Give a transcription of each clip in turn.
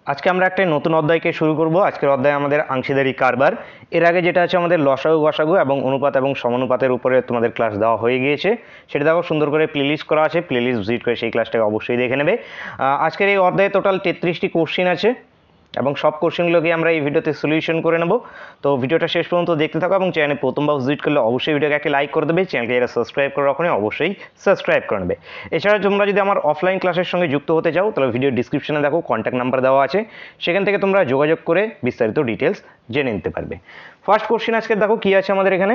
আজকে আমরা একটা নতুন অধ্যায়কে শুরু করব। আজকের অধ্যায় আমাদের অংশীদারি কারবার। এর আগে যেটা আছে আমাদের লসাগু গসাগু এবং অনুপাত এবং সমানুপাতের উপরে তোমাদের ক্লাস দেওয়া হয়ে গিয়েছে, সেটা দেখো সুন্দর করে প্লেলিস্ট করা আছে, প্লেলিস্ট ভিজিট করে সেই ক্লাসটাকে অবশ্যই দেখে নেবে। আজকের এই অধ্যায়ে টোটাল 33টি কোশ্চিন আছে এবং সব কোশ্চেনগুলোকে আমরা এই ভিডিওতে সলিউশন করে নেব। তো ভিডিওটা শেষ পর্যন্ত দেখতে থাকো এবং চ্যানেলে প্রথমবার ভিজিট করলে অবশ্যই ভিডিওকে একটা লাইক করে দেবে, চ্যানেলকে যারা সাবস্ক্রাইব করে রাখো অবশ্যই সাবস্ক্রাইব করে নেবে। এছাড়া তোমরা যদি আমার অফলাইন ক্লাসের সঙ্গে যুক্ত হতে চাও তাহলে ভিডিও ডিসক্রিপশনে দেখো কন্ট্যাক্ট নাম্বার দেওয়া আছে, সেখান থেকে তোমরা যোগাযোগ করে বিস্তারিত ডিটেলস জেনে নিতে পারবে। ফার্স্ট কোশ্চেন আজকে দেখো কি আছে আমাদের এখানে,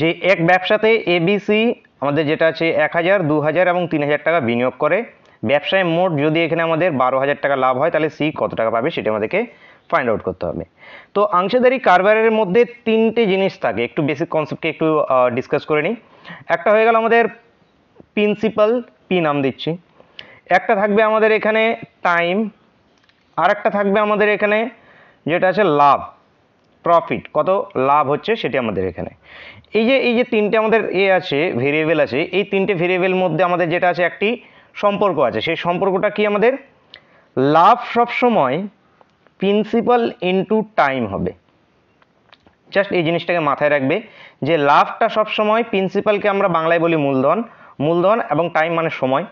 যে এক ব্যবসাতে এবিসি আমাদের যেটা আছে 1000, 2000 এবং 3000 টাকা বিনিয়োগ করে, ব্যবসায় মোট যদি এখানে আমাদের 12,000 টাকা লাভ হয় তাহলে সি কত টাকা পাবে সেটা আমাদেরকে ফাইন্ড আউট করতে হবে। তো অংশীদারি কারবারের মধ্যে তিনটে জিনিস থাকে, একটু বেসিক কনসেপ্টকে একটু ডিসকাস করে নিই। একটা হয়ে গেল আমাদের প্রিন্সিপাল, পি নাম দিচ্ছি। একটা থাকবে আমাদের এখানে টাইম, আর একটা থাকবে আমাদের এখানে যেটা আছে লাভ, প্রফিট, কত লাভ হচ্ছে সেটি আমাদের এখানে। এই যে তিনটে আমাদের আছে ভেরিয়েবল আছে, এই তিনটে ভেরিয়েবল মধ্যে আমাদের যেটা আছে একটি সম্পর্ক আছে। সেই সম্পর্কটা কি, আমাদের লাভ সবসময় প্রিন্সিপাল ইনটু টাইম হবে। জাস্ট এই জিনিসটাকে মাথায় রাখবে যে লাভটা সবসময়, প্রিন্সিপালকে আমরা বাংলায় বলি মূলধন, মূলধন এবং টাইম মানে সময়,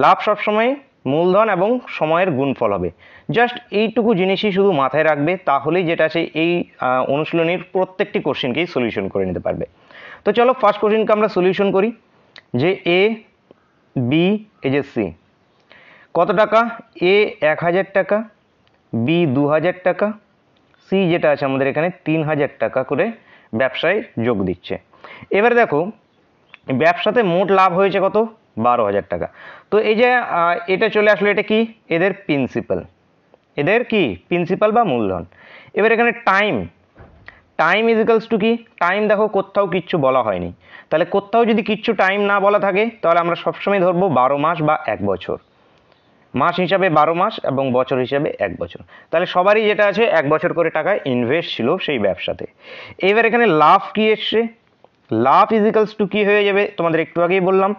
লাভ সবসময় মূলধন এবং সময়ের গুণফল হবে। জাস্ট এইটুকু জিনিসই শুধু মাথায় রাখবে, তাহলেই যেটা আছে এই অনুশীলনীর প্রত্যেকটি কোশ্চেনকেই সলিউশন করে নিতে পারবে। তো চলো ফার্স্ট কোশ্চেনকে আমরা সলিউশন করি। যে এ বি এই যে সি কত টাকা, এ 1000 টাকা, বি 2000 টাকা, সি যেটা আছে আমাদের এখানে 3000 টাকা করে ব্যবসায় যোগ দিচ্ছে। এবারে দেখো ব্যবসাতে মোট লাভ হয়েছে কত, 12,000 টাকা। তো এই যে এটা চলে আসলো, এটা কি এদের প্রিন্সিপাল, এদের কি প্রিন্সিপাল বা মূলধন। এবার এখানে টাইম, টাইম ইজিক্যালস টু কি, টাইম দেখো কোথাও কিচ্ছু বলা হয়নি, তাহলে কোথাও যদি কিচ্ছু টাইম না বলা থাকে তাহলে আমরা সবসময় ধরবো 12 মাস বা 1 বছর, মাস হিসাবে 12 মাস এবং বছর হিসাবে 1 বছর। তাহলে সবারই যেটা আছে 1 বছর করে টাকা ইনভেস্ট ছিল সেই ব্যবসাতে। এবার এখানে লাভ কি এসছে, লাভ ইজিক্যালস টু কি হয়ে যাবে, তোমাদের একটু আগেই বললাম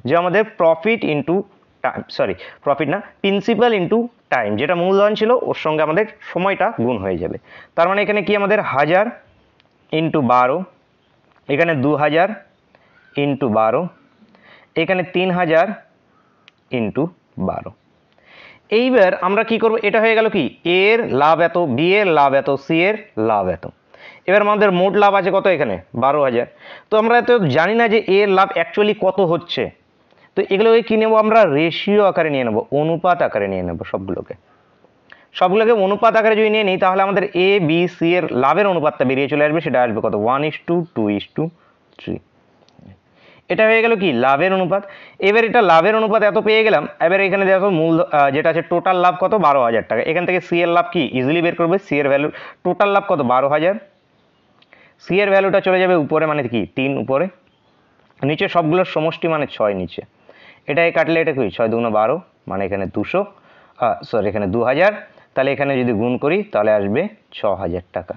যে আমাদের profit into time, sorry profit না, প্রিন্সিপাল ইন্টু টাইম, যেটা মূলধন ছিল ওর সঙ্গে আমাদের সময়টা গুণ হয়ে যাবে। তার মানে এখানে কি আমাদের 1000 ইন্টু 12, এখানে 2000 ইন্টু 12, এখানে 3000 ইন্টু 12। এইবার আমরা কি করব, এটা হয়ে গেল কি এর লাভ এত, বি এর লাভ এত, সি এর লাভ এত। এবার আমাদের মোট লাভ আছে কত এখানে 12,000। তো আমরা তো জানি না যে এর লাভ অ্যাকচুয়ালি কত হচ্ছে, তো এগুলোকে কি নেবো আমরা, রেশিও আকারে নিয়ে নেবো, অনুপাত আকারে নিয়ে নেবো। সবগুলোকে অনুপাত আকারে যদি নিয়ে নিই তাহলে আমাদের এ বি সি এর লাভের অনুপাতটা বেরিয়ে চলে আসবে, সেটা আসবে কত 1:2:3। এটা হয়ে গেল কি লাভের অনুপাত। এবার এটা লাভের অনুপাত এত পেয়ে গেলাম। এবার এখানে দেখো মূল যেটা আছে টোটাল লাভ কত 12,000 টাকা, এখান থেকে সি এর লাভ কি ইজিলি বের করবে, সি এর ভ্যালু টোটাল লাভ কত 12,000, সি এর ভ্যালুটা চলে যাবে উপরে মানে কি 3 উপরে, নিচে সবগুলোর সমষ্টি মানে 6 নিচে, এটাই কাটলে এটা কি 6 দুগুণ 12 মানে এখানে 200, সরি এখানে 2000, তাহলে এখানে যদি গুণ করি তাহলে আসবে 6,000 টাকা।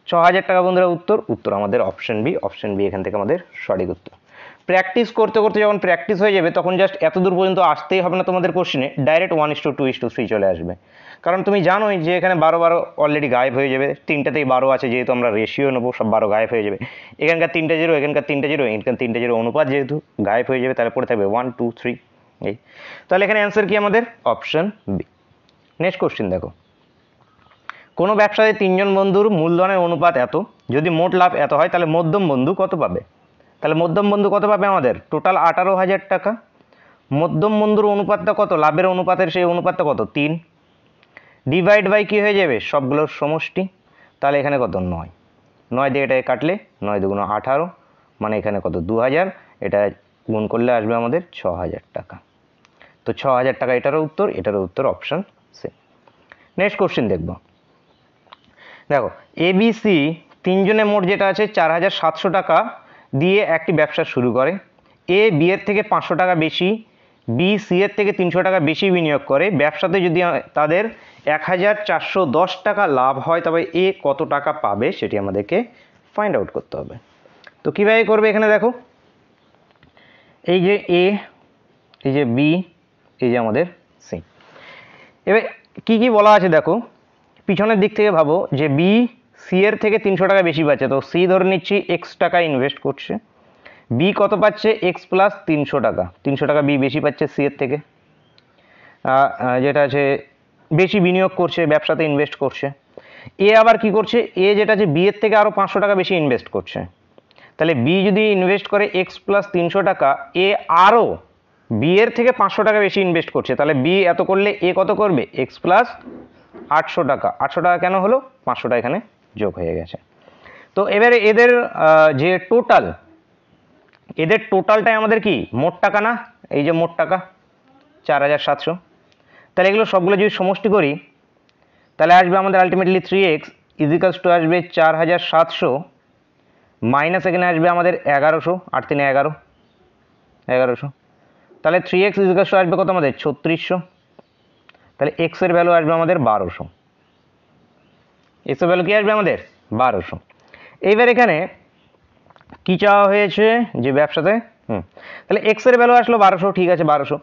6,000 টাকা বন্ধুরা উত্তর, উত্তর আমাদের অপশন বি, অপশন বি এখান থেকে আমাদের সঠিক উত্তর। প্র্যাকটিস করতে করতে যখন প্র্যাকটিস হয়ে যাবে তখন জাস্ট এত দূর পর্যন্ত আসতেই হবে না, তোমাদের কোশ্চেনে ডাইরেক্ট 1:2:3 চলে আসবে। কারণ তুমি জানোই যে এখানে 12 অলরেডি গায়েব হয়ে যাবে, তিনটাতেই 12 আছে যেহেতু আমরা রেশিও নেবো, সব 12 গায়েব হয়ে যাবে। এখানকার 3টে 0, এখানকার 3টে 0, এখানকার 3টে 0 অনুপাত যেহেতু গায়েব হয়ে যাবে, তাহলে পড়ে থাকবে 1 2 3 এই। তাহলে এখানে অ্যান্সার কি আমাদের অপশন বি। নেক্সট কোশ্চেন দেখো, কোনো ব্যবসায় 3 জন বন্ধুর মূলধনের অনুপাত এত, যদি মোট লাভ এত হয় তাহলে মধ্যম বন্ধু কত পাবে। তাহলে মধ্যম বন্ধু কত পাবে, আমাদের টোটাল 18,000 টাকা। মধ্যম বন্ধুর অনুপাতটা কত, লাভের অনুপাতের সেই অনুপাতটা কত 3, ডিভাইড বাই কি হয়ে যাবে সবগুলোর সমষ্টি, তাহলে এখানে কত 9, 9 দিয়ে এটাকে কাটলে 9 দুগুণ 18 মানে এখানে কত 2000, এটা গুণ করলে আসবে আমাদের 6,000 টাকা। তো 6,000 টাকা এটারও উত্তর, এটারও উত্তর অপশন সি। নেক্সট কোশ্চেন দেখবো, দেখো এবিসি তিনজনের মোট যেটা আছে 4,700 টাকা দিয়ে একটি ব্যবসা শুরু করে। এ বি এর থেকে 500 টাকা বেশি, বি সি এর থেকে 300 টাকা বেশি বিনিয়োগ করে, ব্যবসাতে যদি তাদের 1,410 টাকা লাভ হয় তবে এ কত টাকা পাবে সেটি আমাদেরকে ফাইন্ড আউট করতে হবে। তো কীভাবে করবে, এখানে দেখো এই যে এ, এই যে বি, এই যে আমাদের সি। এবার কি কি বলা আছে দেখো, পিছনের দিক থেকে ভাবো যে বি সি এর থেকে 300 টাকা বেশি পাচ্ছে, তো সি ধরে নিচ্ছি এক্স টাকা ইনভেস্ট করছে, বি কত পাচ্ছে এক্স প্লাস 300 টাকা, 300 টাকা বি বেশি পাচ্ছে সি এর থেকে, যেটা আছে বেশি বিনিয়োগ করছে, ব্যবসাতে ইনভেস্ট করছে। এ আবার কি করছে, এ যেটা আছে বি এর থেকে আরও 500 টাকা বেশি ইনভেস্ট করছে, তাহলে বি যদি ইনভেস্ট করে এক্স প্লাস 300 টাকা, এ আরও বি এর থেকে 500 টাকা বেশি ইনভেস্ট করছে, তাহলে বি এত করলে এ কত করবে এক্স প্লাস 800 টাকা। 800 টাকা কেন হলো, 500 টাকা এখানে যোগ হয়ে গেছে। তো এবারে এদের যে টোটাল, এদের টোটালটাই আমাদের কি মোট টাকা না, এই যে মোট টাকা 4700, তাহলে এগুলো সবগুলো যদি সমষ্টি করি তাহলে আসবে আমাদের আলটিমেটলি 3x ইজিক্যালস টু আসবে 4700 মাইনাস এখানে আসবে আমাদের 1100, 8 3 11, 1100, তাহলে 3x ইজিক্যালস টু আসবে কত আমাদের 3600, তাহলে x এর ভ্যালু আসবে আমাদের 1200, x এর ভ্যালু কি আসবে আমাদের 1200। এইবার এখানে কি চাওয়া হয়েছে যে ব্যবসাতে, তাহলে x এর ভ্যালু আসলো 1200, ঠিক আছে 1200।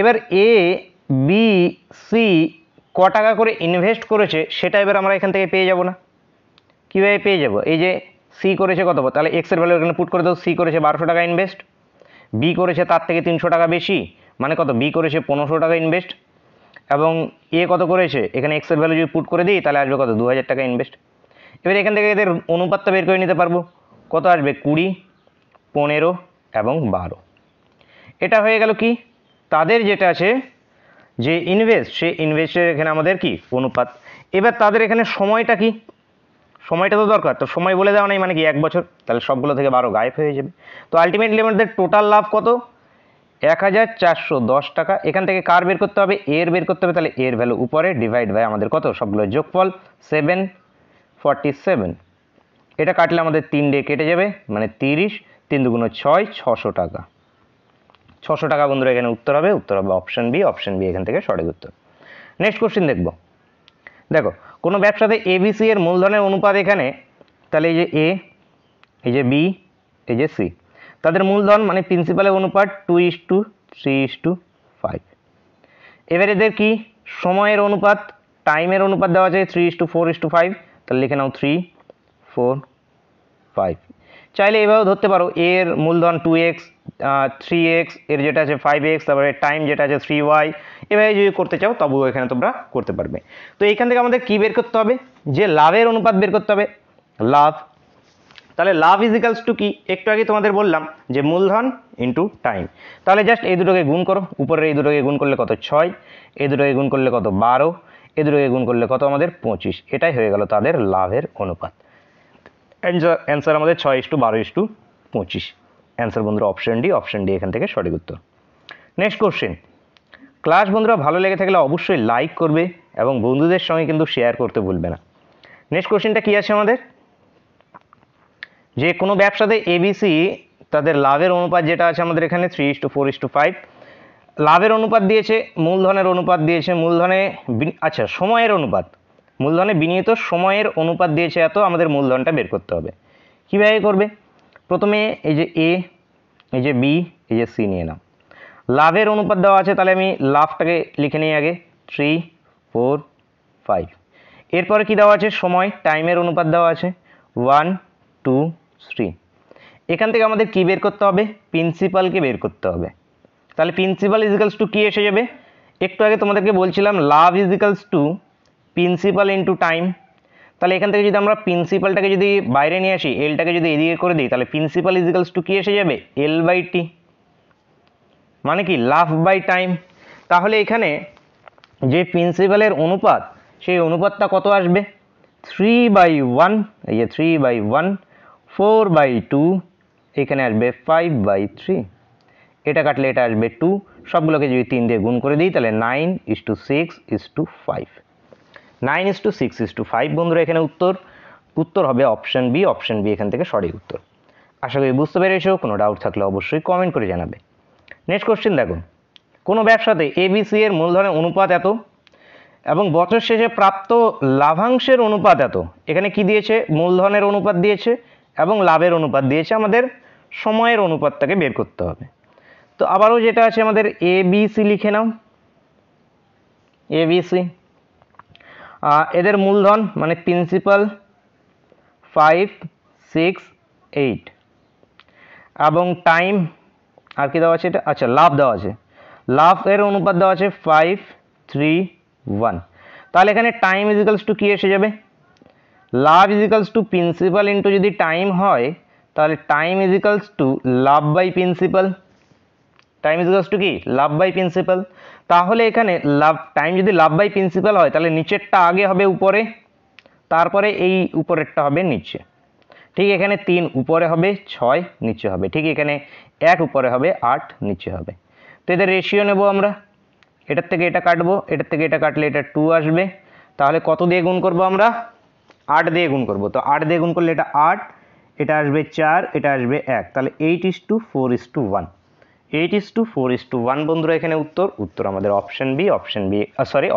এবার এ বি সি ক টাকা করে ইনভেস্ট করেছে সেটা এবার আমরা এখান থেকে পেয়ে যাব না, কীভাবে পেয়ে যাব, এই যে সি করেছে কত, তাহলে এক্স এর ভ্যালু এখানে পুট করে দাও, সি করেছে 1200 টাকা ইনভেস্ট, বি করেছে তার থেকে 300 টাকা বেশি, মানে কত বি করেছে 1500 টাকা ইনভেস্ট, এবং এ কত করেছে এখানে এক্স এর ভ্যালু যদি পুট করে দিই তাহলে আসবে কত 2000 টাকা ইনভেস্ট। এবার এখান থেকে এদের অনুপাতটা বের করে নিতে পারবো, কত আসবে 20, 15 এবং 12। এটা হয়ে গেল কি তাদের যেটা আছে যে ইনভেস্ট, সেই ইনভেস্টের এখানে আমাদের কি অনুপাত। এবার তাদের এখানে সময়টা কি, সময়টা তো দরকার, তো সময় বলে দেওয়া নেই মানে কি 1 বছর, তাহলে সবগুলো থেকে 12 গায়েব হয়ে যাবে। তো আলটিমেটলি আমাদের টোটাল লাভ কত 1410 টাকা। এখান থেকে কার বের করতে হবে, এর বের করতে হবে, তাহলে এর ভ্যালু উপরে ডিভাইড বাই আমাদের কত সবগুলো যোগফল 747, এটা কাটলে আমাদের 3 দিয়ে কেটে যাবে মানে 30, 3 দুগুণ 6, 600 টাকা, 600 টাকা বন্ধুরা এখানে উত্তর হবে, উত্তর হবে অপশন বি, অপশন বি এখান থেকে সঠিক উত্তর। নেক্সট কোশ্চেন দেখবো, দেখো কোনো ব্যবসাতে এবিসি এর মূলধনের অনুপাত এখানে, তাহলে এই যে এ, এই যে বি, এই যে সি, তাদের মূলধন মানে প্রিন্সিপালের অনুপাত 2:3:5। এবার এদের কি সময়ের অনুপাত, টাইমের অনুপাত দেওয়া আছে 3:4:5, তাহলে লিখে নাও 3:4:5। চাইলে এভাবেও ধরতে পারো এর মূলধন 2x, 3x, এর যেটা আছে 5x, তারপরে টাইম যেটা আছে 3y, এভাবে যদি করতে চাও তবুও এখানে তোমরা করতে পারবে। তো এইখান থেকে আমাদের কি বের করতে হবে, যে লাভের অনুপাত বের করতে হবে, লাভ, তাহলে লাভ ইজিক্যালস টু কি, একটু আগে তোমাদের বললাম যে মূলধন ইন্টু টাইম, তাহলে জাস্ট এই দুটোকে গুণ করো, উপরের এই দুটোকে গুণ করলে কত 6, এই দুটোকে গুণ করলে কত 12, এই দুটোকে গুণ করলে কত আমাদের 25, এটাই হয়ে গেল তাদের লাভের অনুপাত। অ্যান্সার আমাদের 6:12:25, অ্যান্সার বন্ধুরা অপশন ডি, অপশন ডি এখান থেকে সঠিক উত্তর। নেক্সট কোশ্চেন, ক্লাস বন্ধুরা ভালো লেগে থাকলে অবশ্যই লাইক করবে এবং বন্ধুদের সঙ্গে কিন্তু শেয়ার করতে ভুলবে না। নেক্সট কোশ্চেনটা কি আছে আমাদের, যে কোনো ব্যবসাতে এবিসি তাদের লাভের অনুপাত যেটা আছে আমাদের এখানে 3:4:5, লাভের অনুপাত দিয়েছে, মূলধনের অনুপাত দিয়েছে, মূলধনে আচ্ছা সময়ের অনুপাত, মূলধনে বিনিয়োগ সময়ের অনুপাত দিয়েছে এত, আমাদের মূলধনটা বের করতে হবে। কীভাবে করবে, প্রথমে এই যে এ, এই যে বি, এই যে সি নিয়ে নাও, লাভের অনুপাত দেওয়া আছে, তাহলে আমি লাভটাকে লিখে নিই আগে 3:4:5। এরপরে কি দেওয়া আছে, সময় টাইমের অনুপাত দেওয়া আছে 1:2:3। এখান থেকে আমাদের কি বের করতে হবে, প্রিন্সিপালকে বের করতে হবে, তাহলে প্রিন্সিপাল ইজিক্যালস টু কি এসে যাবে, একটু আগে তোমাদেরকে বলছিলাম লাভ ইজিক্যালস টু প্রিন্সিপাল ইন্টু টাইম, তাহলে এখান থেকে যদি আমরা প্রিন্সিপালটাকে যদি বাইরে নিয়ে আসি, এলটাকে যদি এদিকে করে দিই, তাহলে প্রিন্সিপাল ইজিক্যালস টু কি এসে যাবে L/T, মানে কি লাভ বাই টাইম। তাহলে এখানে যে প্রিন্সিপালের অনুপাত, সেই অনুপাতটা কত আসবে 3/1, এই যে 3/1, 4/2, এখানে আসবে 5/3, এটা কাটলে এটা আসবে 2, সবগুলোকে যদি 3 দিয়ে গুণ করে দিই তাহলে 9:6:5, 9:6:5 বন্ধুরা এখানে উত্তর, উত্তর হবে অপশন বি, অপশন বি এখান থেকে সঠিক উত্তর। আশা করি বুঝতে পেরেছো, কোনো ডাউট থাকলে অবশ্যই কমেন্ট করে জানাবে। নেক্সট কোশ্চেন দেখো, কোনো ব্যবসাতে এবিসি এর মূলধনের অনুপাত এত এবং বছর শেষে প্রাপ্ত লাভাংশের অনুপাত এত, এখানে কি দিয়েছে মূলধনের অনুপাত দিয়েছে এবং লাভের অনুপাত দিয়েছে, আমাদের সময়ের অনুপাতটাকে বের করতে হবে। তো আবারও যেটা আছে আমাদের এবিসি লিখে নাও, এবিসি, এদের মূলধন মানে প্রিন্সিপাল 5, 6, 8 এবং টাইম আর কি দেওয়া আছে এটা, আচ্ছা লাভ দেওয়া আছে, লাভের অনুপাত দেওয়া আছে 5, 3, 1। তাহলে এখানে টাইম ইজিক্যালস টু কি এসে যাবে, লাভ ইজিক্যালস টু প্রিন্সিপাল ইন্টু যদি টাইম হয় তাহলে টাইম ইজিক্যালস টু লাভ by principal, time is equals to কি লাভ বাই প্রিন্সিপাল। তাহলে এখানে লাভ টাইম যদি লাভ বাই প্রিন্সিপাল হয় তাহলে নিচেরটা আগে হবে উপরে, তারপরে এই উপরেরটা হবে নিচে। ঠিক এখানে 3 উপরে হবে, 6 নিচে হবে। ঠিক এখানে 1 উপরে হবে, 8 নিচে হবে। তো এদের রেশিও নেব আমরা, এটার থেকে এটা কাটবো, এটার থেকে এটা কাটলে এটা 2 আসবে। তাহলে কত দিয়ে গুণ করব আমরা, 8 দিয়ে গুণ করব। তো 8 দিয়ে গুণ করলে এটা 8, এটা আসবে 4, এটা আসবে 1, তাহলে 8:4:1, 8:4:1 বন্ধুরা এখানে উত্তর আমাদের অপশন বি,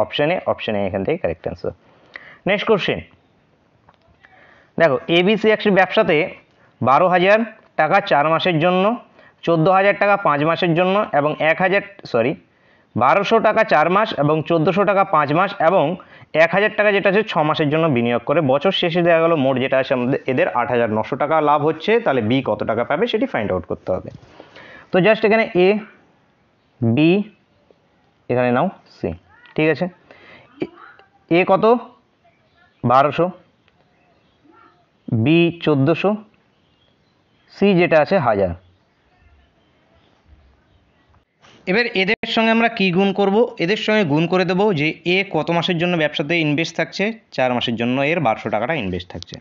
অপশন এ এখান থেকে কারেক্ট অ্যান্সার। নেক্সট কোশ্চেন দেখো, এবিসি একটি ব্যবসাতে 12,000 টাকা 4 মাসের জন্য, 14,000 টাকা 5 মাসের জন্য এবং 1200 টাকা 4 মাস এবং 1400 টাকা 5 মাস এবং 1000 টাকা যেটা আছে 6 মাসের জন্য বিনিয়োগ করে বছর শেষে দেখা গেল মোট যেটা আছে আমাদের এদের 8,900 টাকা লাভ হচ্ছে। তাহলে বি কত টাকা পাবে সেটি ফাইন্ড আউট করতে হবে। তো জাস্ট এখানে এ, বি, এখানে নাও সি। ঠিক আছে, এ কত 1200, বি 1400, সি যেটা আছে 1000। এবার এদের সঙ্গে আমরা কি গুণ করব, এদের সঙ্গে গুণ করে দেবো যে এ কত মাসের জন্য ব্যবসাতে ইনভেস্ট থাকছে, 4 মাসের জন্য এর 1200 টাকাটা ইনভেস্ট থাকছে।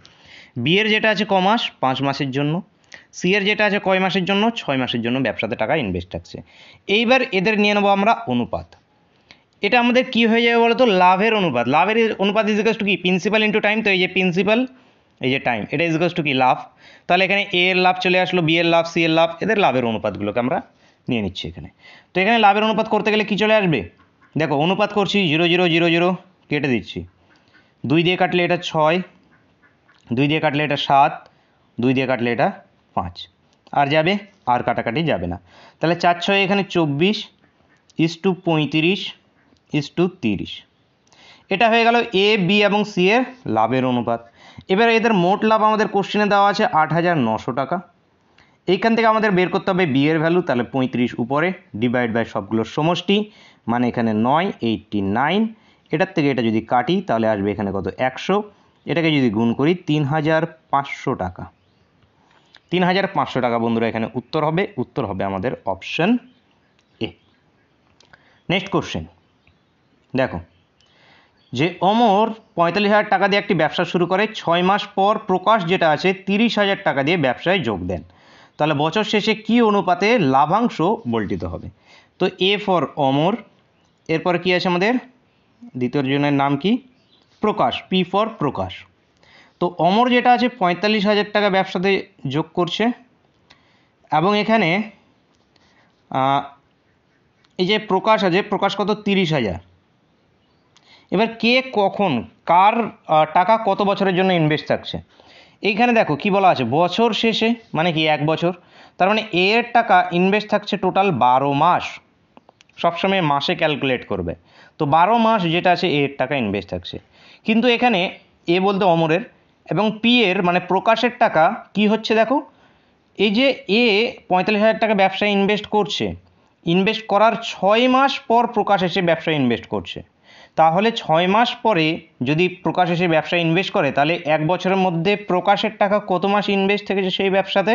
বি এর যেটা আছে ক মাস, 5 মাসের জন্য। সি এর যেটা আছে কয় মাসের জন্য, 6 মাসের জন্য ব্যবসাতে টাকা ইনভেস্ট থাকছে। এইবার এদের নিয়ে নেবো আমরা অনুপাত। এটা আমাদের কি হয়ে যাবে বলো তো, লাভের অনুপাত। লাভের অনুপাত ইজিক্যালস টু কি প্রিন্সিপাল ইন্টু টাইম। তো এই যে প্রিন্সিপাল, এই যে টাইম, এটা ইজিক্যালস টু কি লাভ। তাহলে এখানে এ এর লাভ চলে আসলো, বি এর লাভ, সি এর লাভ, এদের লাভের অনুপাতগুলোকে আমরা নিয়ে নিচ্ছি এখানে। তো এখানে লাভের অনুপাত করতে গেলে কি চলে আসবে, দেখো অনুপাত করছি 0, 0, 0, 0 কেটে দিচ্ছি। 2 দিয়ে কাটলে এটা 6, 2 দিয়ে কাটলে এটা 7, 2 দিয়ে কাটলে এটা 5, আর যাবে, আর কাটাকাটি যাবে না। তাহলে 4, 6 এখানে 24:35:30। এটা হয়ে গেল এ, বি এবং সি এর লাভের অনুপাত। এবার এদের মোট লাভ আমাদের কোশ্চেনে দেওয়া আছে 8,900 টাকা। এইখান থেকে আমাদের বের করতে হবে বি এর ভ্যালু, তাহলে 35 উপরে ডিভাইড বাই সবগুলোর সমষ্টি, মানে এখানে 9, 89। এটার থেকে এটা যদি কাটি তাহলে আসবে এখানে কত 100, এটাকে যদি গুণ করি 3,500 টাকা। 3,500 টাকা বন্ধুরা এখানে উত্তর হবে, উত্তর হবে আমাদের অপশন এ। নেক্সট কোশ্চেন দেখো, যে অমর 45,000 টাকা দিয়ে একটি ব্যবসা শুরু করে, 6 মাস পর প্রকাশ যেটা আছে 30,000 টাকা দিয়ে ব্যবসায় যোগ দেন। তাহলে বছর শেষে কি অনুপাতে লাভাংশ বল্টিত হবে। তো এ ফর অমর, এরপর কি আছে আমাদের দ্বিতীয় জনের নাম কি, প্রকাশ, পি ফর প্রকাশ। তো অমর যেটা আছে 45,000 টাকা ব্যবসাতে যোগ করছে এবং এখানে এই যে প্রকাশ আছে, প্রকাশ কত 30,000। এবার কে কখন কার টাকা কত বছরের জন্য ইনভেস্ট থাকছে, এইখানে দেখো কি বলা আছে বছর শেষে, মানে কি 1 বছর। তার মানে এর টাকা ইনভেস্ট থাকছে টোটাল 12 মাস, সবসময় মাসে ক্যালকুলেট করবে। তো 12 মাস যেটা আছে এর টাকা ইনভেস্ট থাকছে। কিন্তু এখানে এ বলতে অমরের এবং পি এর মানে প্রকাশের টাকা কি হচ্ছে দেখো, এই যে এ 45,000 টাকা ব্যবসায় ইনভেস্ট করছে, ইনভেস্ট করার 6 মাস পর প্রকাশ এসে ব্যবসায় ইনভেস্ট করছে। তাহলে 6 মাস পরে যদি প্রকাশ এসে ব্যবসায় ইনভেস্ট করে তাহলে 1 বছরের মধ্যে প্রকাশের টাকা কত মাস ইনভেস্ট থেকেছে সেই ব্যবসাতে,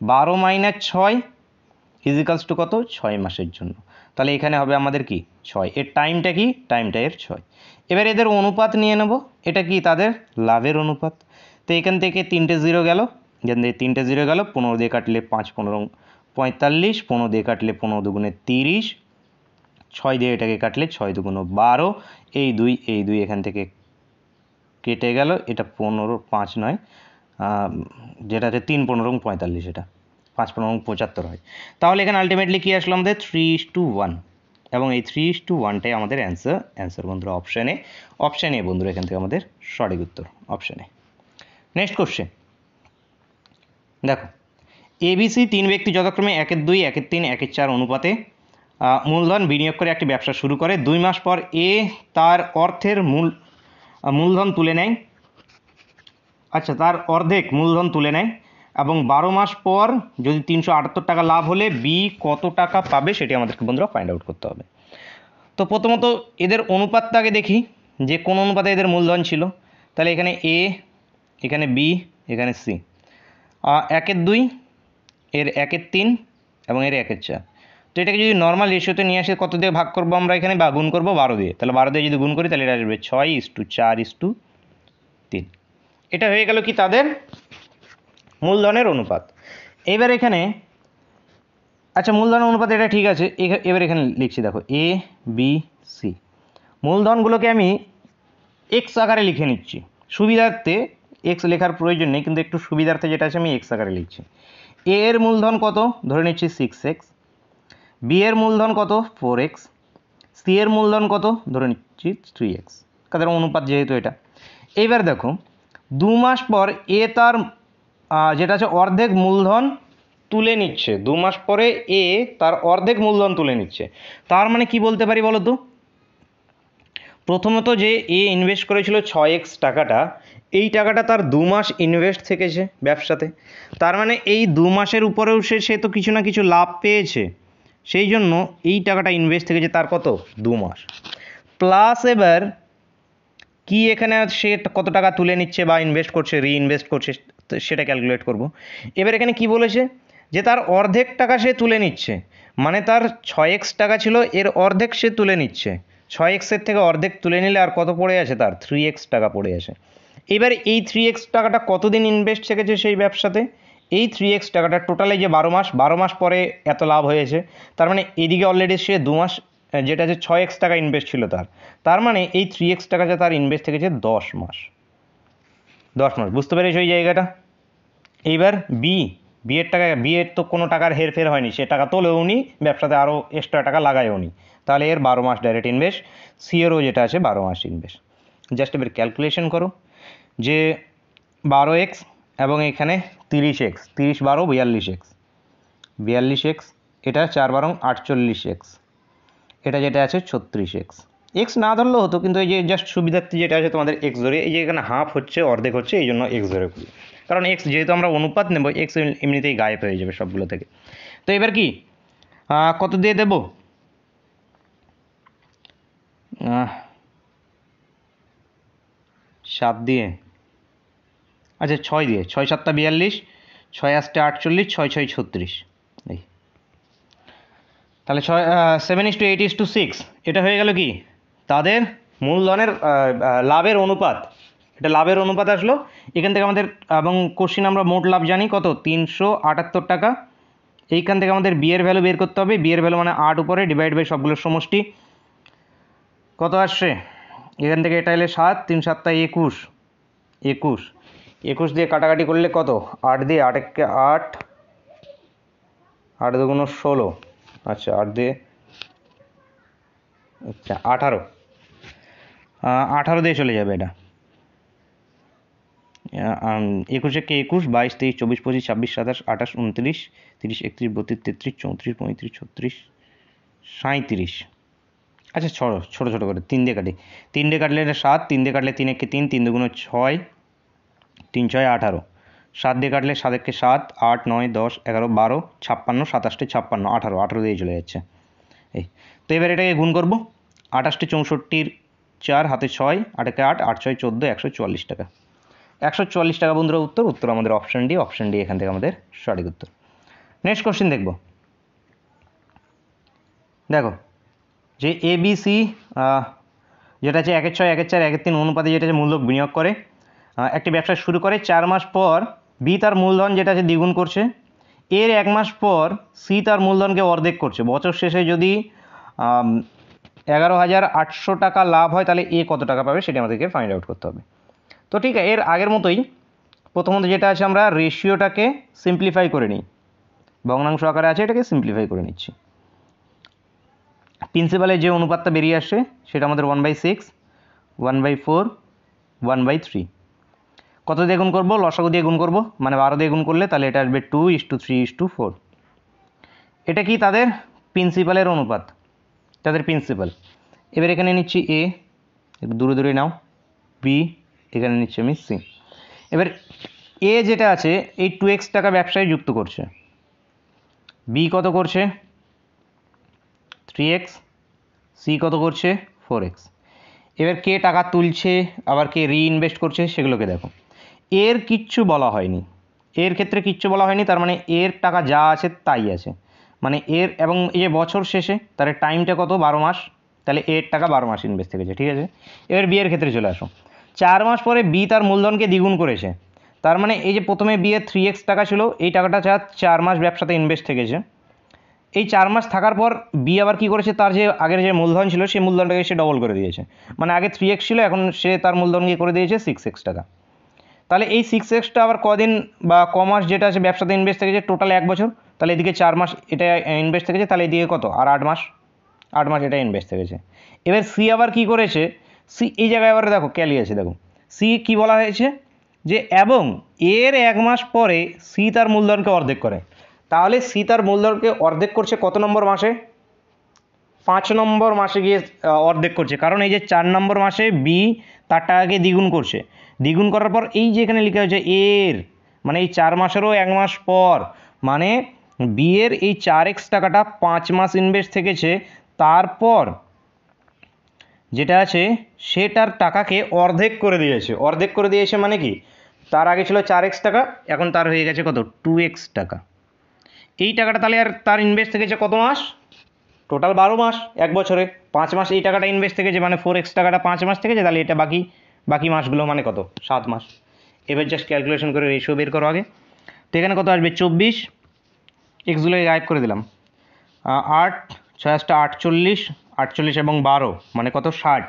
12 - 6 ইজিক্যালস টু কত 6 মাসের জন্য। তাহলে এখানে হবে আমাদের কি 6, এর টাইমটা কি, টাইমটা এর 6। এবার এদের অনুপাত নিয়ে নেব, এটা কি তাদের লাভের অনুপাত। তো এখান থেকে 3টে 0 গেল, এখান থেকে 3টে 0 গেল, 15 দিয়ে কাটলে 5, 15, 45, 15 দিয়ে কাটলে 15 দুগুণে 30, 6 দিয়ে এটাকে কাটলে 6 দুগুণ 12, এই 2 এখান থেকে কেটে গেল, এটা 15, 5 নয়, যেটা আছে 3, 15, 45, এটা 5, 15, 75 হয়। তাহলে এখানে আলটিমেটলি কী আসলো আমাদের 3:1, এবং এই 3:1টাই আমাদের অ্যান্সার বন্ধুরা অপশান এ বন্ধুরা এখান থেকে আমাদের সঠিক উত্তর অপশান এ। নেক্সট কোশ্চেন দেখো, এবিসি 3 ব্যক্তি যথাক্রমে 1/2, 1/3, 1/4 অনুপাতে মূলধন বিনিয়োগ করে একটি ব্যবসা শুরু করে। 2 মাস পর এ তার অর্থের মূলধন তুলে নেয়, আচ্ছা তার অর্ধেক মূলধন তুলে নেয় এবং 12 মাস পর যদি 378 টাকা লাভ হলে বি কত টাকা পাবে সেটি আমাদেরকে বন্ধুরা ফাইন্ড আউট করতে হবে। তো প্রথমত এদের অনুপাতটাকে দেখি যে কোন অনুপাতে এদের মূলধন ছিল। তাহলে এখানে এ, এখানে বি, এখানে সি, 1/2, এর 1/3 এবং এর 1/4। তো এটাকে যদি নর্মাল রেশিওতে নিয়ে আসে কত দিয়ে ভাগ করবো আমরা এখানে, বা গুণ করবো 12 দিয়ে। তাহলে 12 দিয়ে যদি গুণ করি তাহলে এটা আসবে 6:4:3। এটা হয়ে গেল কি তাদের মূলধনের অনুপাত। এবার এখানে আচ্ছা মূলধনের অনুপাত এটা ঠিক আছে, এবার এখানে লিখছি দেখো এ বি সি, মূলধনগুলোকে আমি এক্স আকারে লিখে নিচ্ছি সুবিধার্থে। এক্স লেখার প্রয়োজন নেই, কিন্তু একটু সুবিধার্থে যেটা আছে আমি এক্স আকারে লিখছি। এ এর মূলধন কত ধরে নিচ্ছি 6x, বি এর মূলধন কত 4x, সি এর মূলধন কত ধরে নিচ্ছি 3x, তাদের অনুপাত যেহেতু এটা। এইবার দেখো 2 মাস পর এ তার যেটা আছে অর্ধেক মূলধন তুলে নিচ্ছে। 2 মাস পরে এ তার অর্ধেক মূলধন তুলে নিচ্ছে, তার মানে কি বলতে পারি বলো তো? প্রথমত যে এ ইনভেস্ট করেছিল 6x টাকাটা, এই টাকাটা তার 2 মাস ইনভেস্ট থেকেছে ব্যবসাতে, তার মানে এই 2 মাসের উপরেও সে তো কিছু না কিছু লাভ পেয়েছে, সেই জন্য এই টাকাটা ইনভেস্ট থেকেছে তার কত 2 মাস প্লাস। এবার কি এখানে সে কত টাকা তুলে নিচ্ছে বা ইনভেস্ট করছে, রিইনভেস্ট করছে, সেটা ক্যালকুলেট করব। এবার এখানে কি বলেছে যে তার অর্ধেক টাকা সে তুলে নিচ্ছে, মানে তার 6x টাকা ছিল এর অর্ধেক সে তুলে নিচ্ছে। 6x এর থেকে অর্ধেক তুলে নিলে আর কত পড়ে আছে, তার 3x টাকা পড়ে আছে। এবার এই 3x টাকাটা কতদিন ইনভেস্ট থেকেছে সেই ব্যবসাতে, এই 3x টাকাটা টোটালে যে 12 মাস পরে এত লাভ হয়েছে, তার মানে এদিকে অলরেডি সে 2 মাস যেটা আছে 6x টাকা ইনভেস্ট ছিল তার মানে এই 3x টাকা যে তার ইনভেস্ট থেকেছে 10 মাস। বুঝতে পেরেছো এই জায়গাটা? এইবার বি এর টাকা, বি এর তো কোনো টাকার হেরফের হয়নি, সে টাকা তোলেও নি, ব্যবসাতে আরও এক্সট্রা টাকা লাগায়ও নি, তাহলে এর 12 মাস ডাইরেক্ট ইনভেস্ট। সি এরও যেটা আছে 12 মাস ইনভেস্ট। জাস্ট এবার ক্যালকুলেশন করো যে 12x এবং এখানে 30x, 30 12 42x, 42x, এটা 4 12 48x, এটা যেটা আছে 36x। এক্স না ধরলেও হতো, কিন্তু এই যে জাস্ট সুবিধার্থে যেটা আছে তোমাদের এক্স ধরে, এই যে এখানে হাফ হচ্ছে অর্ধেক হচ্ছে এই জন্য এক্স ধরে করি, কারণ এক্স যেহেতু আমরা অনুপাত নেব, এক্স এমনিতেই গায়েব হয়ে যাবে সবগুলো থেকে। তো এবার কি কত দিয়ে দেব, 7 দিয়ে, আচ্ছা 6 দিয়ে, 6 7 42, 6 8 48, 6 6 36, এই তাহলে 7:8:6, এটা হয়ে গেল কি তাদের মূলধনের লাভের অনুপাত। এটা লাভের অনুপাত আসলো এখান থেকে আমাদের, এবং কোশ্চিন আমরা মোট লাভ জানি কত 378 টাকা। এইখান থেকে আমাদের বিয়ের ভ্যালু বের করতে হবে, বিয়ের ভ্যালু মানে 8 উপরে ডিভাইড বাই সবগুলোর সমষ্টি কত আসছে, এখান থেকে এটা এলে 7, 3 7 21, 21 দিয়ে কাটাকাটি করলে কত, 8 দিয়ে, 8 1 8, 8 2 16, আচ্ছা 8 দিয়ে, আচ্ছা 18, 18 দিয়ে চলে যাবে এটা, 21 একে 21, 22 23 24 25 26 27 28 29 30 31 32 33 34 35 36 37, আচ্ছা ছোটো ছোটো করে 3 দিয়ে কাটি, 3 দিয়ে কাটলে এটা 7, 3 দিয়ে কাটলে 3 1 3, 3 2 6, 3 6 18, 7 দিয়ে কাটলে 7 1 7, 8 9 10 11 12 56, 27 56 18 দিয়ে চলে যাচ্ছে এই। তো এবার এটাকে গুণ করবো, 28 64 4 হাতে 6, 8 1 8, 8 6 14, 144 টাকা। 144 টাকা বন্ধুরা উত্তর আমাদের অপশন ডি এখান থেকে আমাদের সঠিক উত্তর। নেক্সট কোশ্চেন দেখব, দেখো যে এ বি সি যেটা আছে 1/6 1/4 1/3 অনুপাতে যেটা আছে মূলধন বিনিয়োগ করে, একটি ব্যবসা শুরু করে 4 মাস পর বি তার মূলধন যেটা আছে দ্বিগুণ করছে, এর 1 মাস পর সি তার মূলধনকে অর্ধেক করছে। বছর শেষে যদি 11,800 টাকা লাভ হয় তাহলে এ কত টাকা পাবে সেটা আমাদেরকে ফাইন্ড আউট করতে হবে। তো ঠিক আছে, এর আগের মতোই প্রথমত যেটা আছে আমরা রেশিওটাকে সিম্পলিফাই করে নিই, ভগ্নাংশ আকারে আছে এটাকে সিম্পলিফাই করে নিচ্ছি। প্রিন্সিপালের যে অনুপাতটা বেরিয়ে আসছে সেটা আমাদের 1/6, 1/4, 1/3। কত দিয়ে গুণ করবো, লসাগু দিয়ে গুণ করবো, মানে 12 দিয়ে গুণ করলে তাহলে এটা আসবে 2:3:4। এটা কি তাদের প্রিন্সিপালের অনুপাত, তাদের প্রিন্সিপাল। এবার এখানে নিচ্ছি এ, একটু দূরে দূরে নাও, বি, এখানে নিচ্ছি আমি সি। এবার এ যেটা আছে এই 2x টাকা ব্যবসায় যুক্ত করছে, বি কত করছে 3x, সি কত করছে 4x। এবার কে টাকা তুলছে আবার কে রিইনভেস্ট করছে সেগুলোকে দেখো। এর কিচ্ছু বলা হয়নি, এর ক্ষেত্রে কিচ্ছু বলা হয়নি, তার মানে এর টাকা যা আছে তাই আছে, মানে এর এবং এই যে বছর শেষে তার টাইমটা কত 12 মাস, তাহলে এর টাকা 12 মাস ইনভেস্ট থেকেছে, ঠিক আছে। এবার বি এর ক্ষেত্রে চলে আসো, 4 মাস পরে বি তার মূলধনকে দ্বিগুণ করেছে, তার মানে এই যে প্রথমে বি এর 3x টাকা ছিল, এই টাকাটা 4 মাস ব্যবসাতে ইনভেস্ট থেকেছে। এই 4 মাস থাকার পর বি আবার কী করেছে, তার যে আগের যে মূলধন ছিল সেই মূলধনটাকে সে ডবল করে দিয়েছে, মানে আগে 3x ছিল, এখন সে তার মূলধন গিয়ে করে দিয়েছে 6x টাকা। তাহলে এই 6xটা আবার কদিন বা কমাস যেটা আছে ব্যবসাতে ইনভেস্ট থেকেছে টোটাল 1 বছর, তাহলে এদিকে 4 মাস এটা ইনভেস্ট থেকেছে, তাহলে এদিকে কত আর 8 মাস, 8 মাস এটা ইনভেস্ট থেকেছে। এবার সি আবার কি করেছে, সি এই জায়গায় আবার দেখো ক্যালি আছে, দেখো সি কি বলা হয়েছে যে এবং এর 1 মাস পরে সি তার মূলধনকে অর্ধেক করে, তাহলে সি তার মূলধনকে অর্ধেক করছে কত নম্বর মাসে, 5 নম্বর মাসে গিয়ে অর্ধেক করছে, কারণ এই যে 4 নম্বর মাসে বি তার টাকাকে দ্বিগুণ করছে, দ্বিগুণ করার পর এই যে এখানে লেখা হয়েছে এর, মানে এই 4 মাসেরও 1 মাস পর, মানে বি এর এই 4x টাকাটা 5 মাস ইনভেস্ট থেকেছে, তারপর যেটা আছে সেটার টাকাকে অর্ধেক করে দিয়েছে, অর্ধেক করে দিয়েছে মানে কি, তার আগে ছিল 4x টাকা, এখন তার হয়ে গেছে কত 2x টাকা। এই টাকাটা তাহলে আর তার ইনভেস্ট থেকেছে কত মাস, টোটাল 12 মাস, 1 বছরে 5 মাস এই টাকাটা ইনভেস্ট থেকেছে, মানে 4x টাকাটা 5 মাস থেকেছে, তাহলে এটা বাকি বাকি মাসগুলো মানে কত 7 মাস। এবার জাস্ট ক্যালকুলেশন করে রেশিও বের করো আগে, তো এখানে কত আসবে 24, এক্সগুলোকে গায়েব করে দিলাম, 8 6 48, 48 এবং 12 মানে কত 60,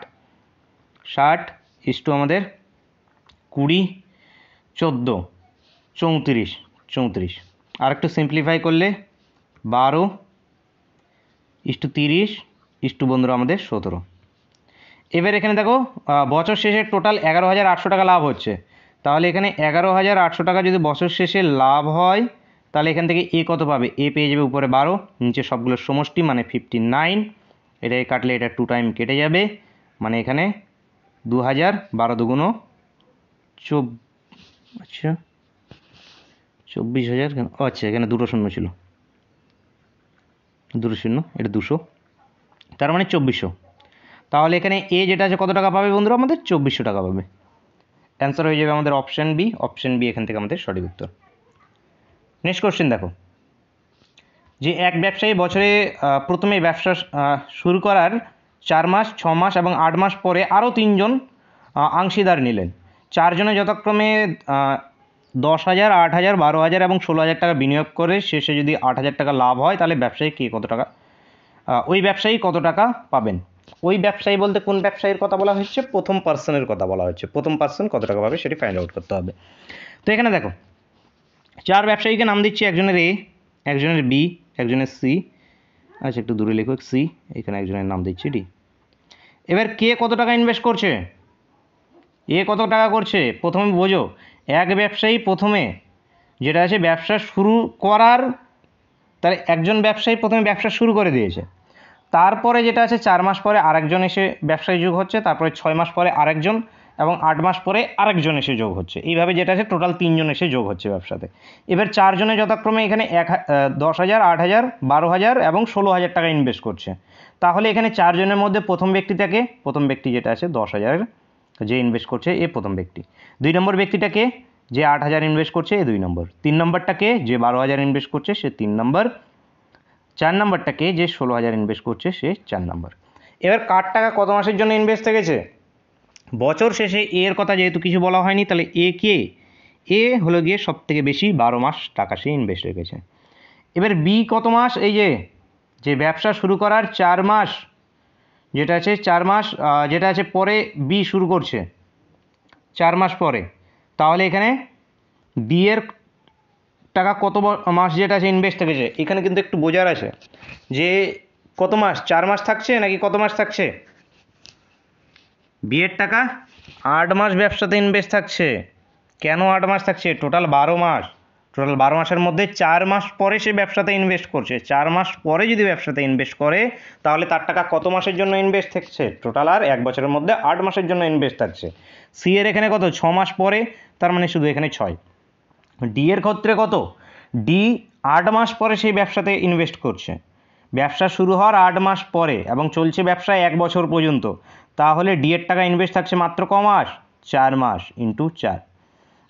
60 ইস্টু আমাদের 20, 14, 34, 34, আর একটু সিম্পলিফাই করলে 12 ইস্টু 30 ইস্টু বন্ধুরা আমাদের 17। এবার এখানে দেখো বছর শেষে টোটাল 11,800 টাকা লাভ হচ্ছে, তাহলে এখানে 11,800 টাকা যদি বছর শেষে লাভ হয়, তাহলে এখান থেকে এ কত পাবে, এ পেয়ে যাবে উপরে 12, নিচে সবগুলোর সমষ্টি মানে 59, এটাকে কাটলে এটা 2 টাইম কেটে যাবে, মানে এখানে 2,000, 12 দুগুণ আচ্ছা 24,000, আচ্ছা এখানে দুটো শূন্য ছিল, দুটো শূন্য, এটা 200, তার মানে 2400। তাহলে এখানে এ যেটা আছে কত টাকা পাবে বন্ধুরা, আমাদের 2400 টাকা পাবে। অ্যান্সার হয়ে যাবে আমাদের অপশান বি, অপশান বি এখান থেকে আমাদের সঠিক উত্তর। নেক্সট কোশ্চেন দেখো, যে এক ব্যবসায়ী বছরে প্রথমে ব্যবসা শুরু করার 4 মাস 6 মাস এবং 8 মাস পরে আরও 3 জন অংশীদার নিলেন, 4 জনে যথাক্রমে 10,000, 8,000, 12,000 এবং 16,000 টাকা বিনিয়োগ করে শেষে যদি 8,000 টাকা লাভ হয়, তাহলে ব্যবসায়ী কে কত টাকা, ওই ব্যবসায়ী কত টাকা পাবেন। ওই ব্যবসায়ী বলতে কোন ব্যবসায়ীর কথা বলা হচ্ছে, প্রথম পার্সনের কথা বলা হচ্ছে, প্রথম পার্সন কত টাকা পাবে সেটি ফাইন্ড আউট করতে হবে। তো এখানে দেখো 4 ব্যবসায়ীকে নাম দিচ্ছি, একজনের এ, একজনের বি, একজনের সি, আচ্ছা একটু দূরে লেখো সি, এখানে একজনের নাম দিচ্ছি ডি। এবার কে কত টাকা ইনভেস্ট করছে, এ কত টাকা করছে, প্রথমে বোঝো, এক ব্যবসায়ী প্রথমে যেটা আছে ব্যবসা শুরু করার, তাহলে একজন ব্যবসায়ী প্রথমে ব্যবসা শুরু করে দিয়েছে, তারপরে যেটা আছে 4 মাস পরে আরেকজন এসে ব্যবসায়ী যোগ হচ্ছে, তারপরে 6 মাস পরে আরেকজন এবং 8 মাস পরে আরেকজন এসে যোগ হচ্ছে, এইভাবে যেটা আছে টোটাল 3 জন এসে যোগ হচ্ছে ব্যবসাতে। এবার 4 জনে যথাক্রমে এখানে 10,000, 8,000, 12,000 এবং 16,000 টাকা ইনভেস্ট করছে, তাহলে এখানে 4 জনের মধ্যে প্রথম ব্যক্তিটাকে, প্রথম ব্যক্তি যেটা আছে 10,000 যে ইনভেস্ট করছে এ প্রথম ব্যক্তি, 2 নম্বর ব্যক্তিটাকে যে 8,000 ইনভেস্ট করছে এ 2 নম্বর, 3 নম্বরটাকে যে 12,000 ইনভেস্ট করছে সে 3 নম্বর, 4 নম্বরটাকে যে 16,000 ইনভেস্ট করছে সে 4 নম্বর। এবার কার টাকা কত মাসের জন্য ইনভেস্ট থেকেছে, বছর শেষে এর কথা যেহেতু কিছু বলা হয়নি, তাহলে এ কে, এ হলো গিয়ে সব থেকে বেশি 12 মাস টাকা সে ইনভেস্ট রেখেছে। এবার বি কত মাস, এই যে ব্যবসা শুরু করার 4 মাস যেটা আছে 4 মাস যেটা আছে পরে বি শুরু করছে 4 মাস পরে, তাহলে এখানে বি এর টাকা কত মাস যেটা আছে ইনভেস্ট থেকেছে, এখানে কিন্তু একটু বোঝার আছে যে কত মাস, 4 মাস থাকছে নাকি কত মাস থাকছে, বিয়ের টাকা 8 মাস ব্যবসাতে ইনভেস্ট থাকছে, কেন 8 মাস থাকছে, টোটাল 12 মাস, টোটাল 12 মাসের মধ্যে 4 মাস পরে সে ব্যবসাতে ইনভেস্ট করছে, 4 মাস পরে যদি ব্যবসাতে ইনভেস্ট করে তাহলে তার টাকা কত মাসের জন্য ইনভেস্ট থাকছে, টোটাল আর 1 বছরের মধ্যে 8 মাসের জন্য ইনভেস্ট থাকছে। সি এর এখানে কত, 6 মাস পরে, তার মানে শুধু এখানে 6। ডি এর ক্ষেত্রে কত, ডি 8 মাস পরে সেই ব্যবসাতে ইনভেস্ট করছে, ব্যবসা শুরু হওয়ার 8 মাস পরে এবং চলছে ব্যবসায় 1 বছর পর্যন্ত, তাহলে ডি এর টাকা ইনভেস্ট থাকছে মাত্র ক মাস, 4 মাস ইন্টু 4।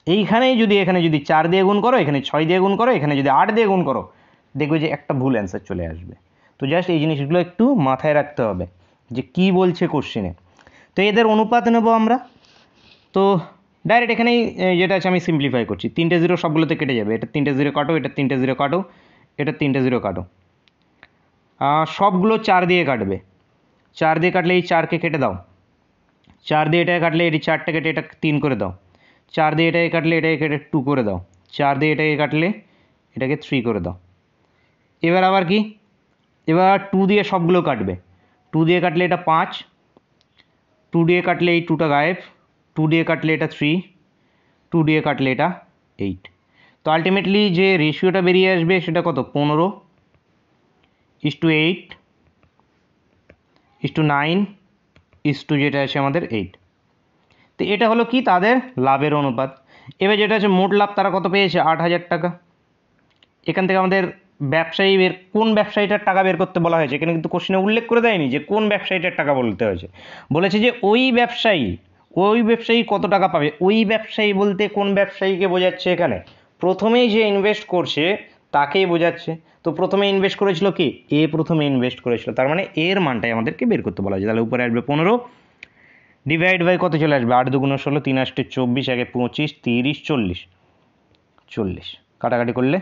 এইখানেই যদি এখানে যদি 4 দিয়ে গুণ করো, এখানে 6 দিয়ে গুণ করো, এখানে যদি 8 দিয়ে গুণ করো, দেখবে যে একটা ভুল অ্যান্সার চলে আসবে। তো জাস্ট এই জিনিসগুলো একটু মাথায় রাখতে হবে যে কি বলছে কোশ্চেনে। তো এদের অনুপাত নেব আমরা। তো ডাইরেক্ট এখানেই যেটা আছে আমি সিম্পলিফাই করছি, 3টে জিরো সবগুলোতে কেটে যাবে, এটা 3টে জিরো কাটো, এটা 3টে জিরো কাটো, এটা 3টে জিরো কাটো, সবগুলো 4 দিয়ে কাটবে, 4 দিয়ে কাটলে এই 4কে কেটে দাও, 4 দিয়ে এটাকে কাটলে এটি 4টা কেটে এটা 3 করে দাও, 4 দিয়ে এটাকে কাটলে এটাকে কেটে 2 করে দাও, 4 দিয়ে এটাকে কাটলে এটাকে 3 করে দাও। এবার আবার কি, এবার 2 দিয়ে সবগুলো কাটবে, 2 দিয়ে কাটলে এটা 5, 2 দিয়ে কাটলে এই 2টা গায়েব, 2 দিয়ে কাটলে এটা 3, 2 দিয়ে কাটলে এটা 8। তো আলটিমেটলি যে রেশিওটা বেরিয়ে আসবে সেটা কত, 15:8:9 যেটা আছে আমাদের 8। তো এটা হলো কি তাদের লাভের অনুপাত। এবার যেটা আছে মোট লাভ তারা কত পেয়েছে, 8,000 টাকা। এখান থেকে আমাদের ব্যবসায়ী কোন ব্যবসায়ীটার টাকা বের করতে বলা হয়েছে, এখানে কিন্তু কোশ্চেনে উল্লেখ করে দেয়নি যে কোন ব্যবসায়ীটার টাকা বলতে হয়েছে, বলেছে যে ওই ব্যবসায়ী কত টাকা পাবে। ওই ব্যবসায়ী বলতে কোন ব্যবসায়ীকে বোঝাচ্ছে, এখানে প্রথমেই যে ইনভেস্ট করছে তাকেই বোঝাচ্ছে। তো প্রথমে ইনভেস্ট করেছিল কি, এ প্রথমে ইনভেস্ট করেছিল, তার মানে এর মানটাই আমাদেরকে বের করতে বলা হয়েছে। তাহলে উপরে আসবে 15, ডিভাইড বাই কত চলে আসবে, 8 দুগুণ 16, 3 8 24, 1 25, 30, 40, কাটাকাটি করলে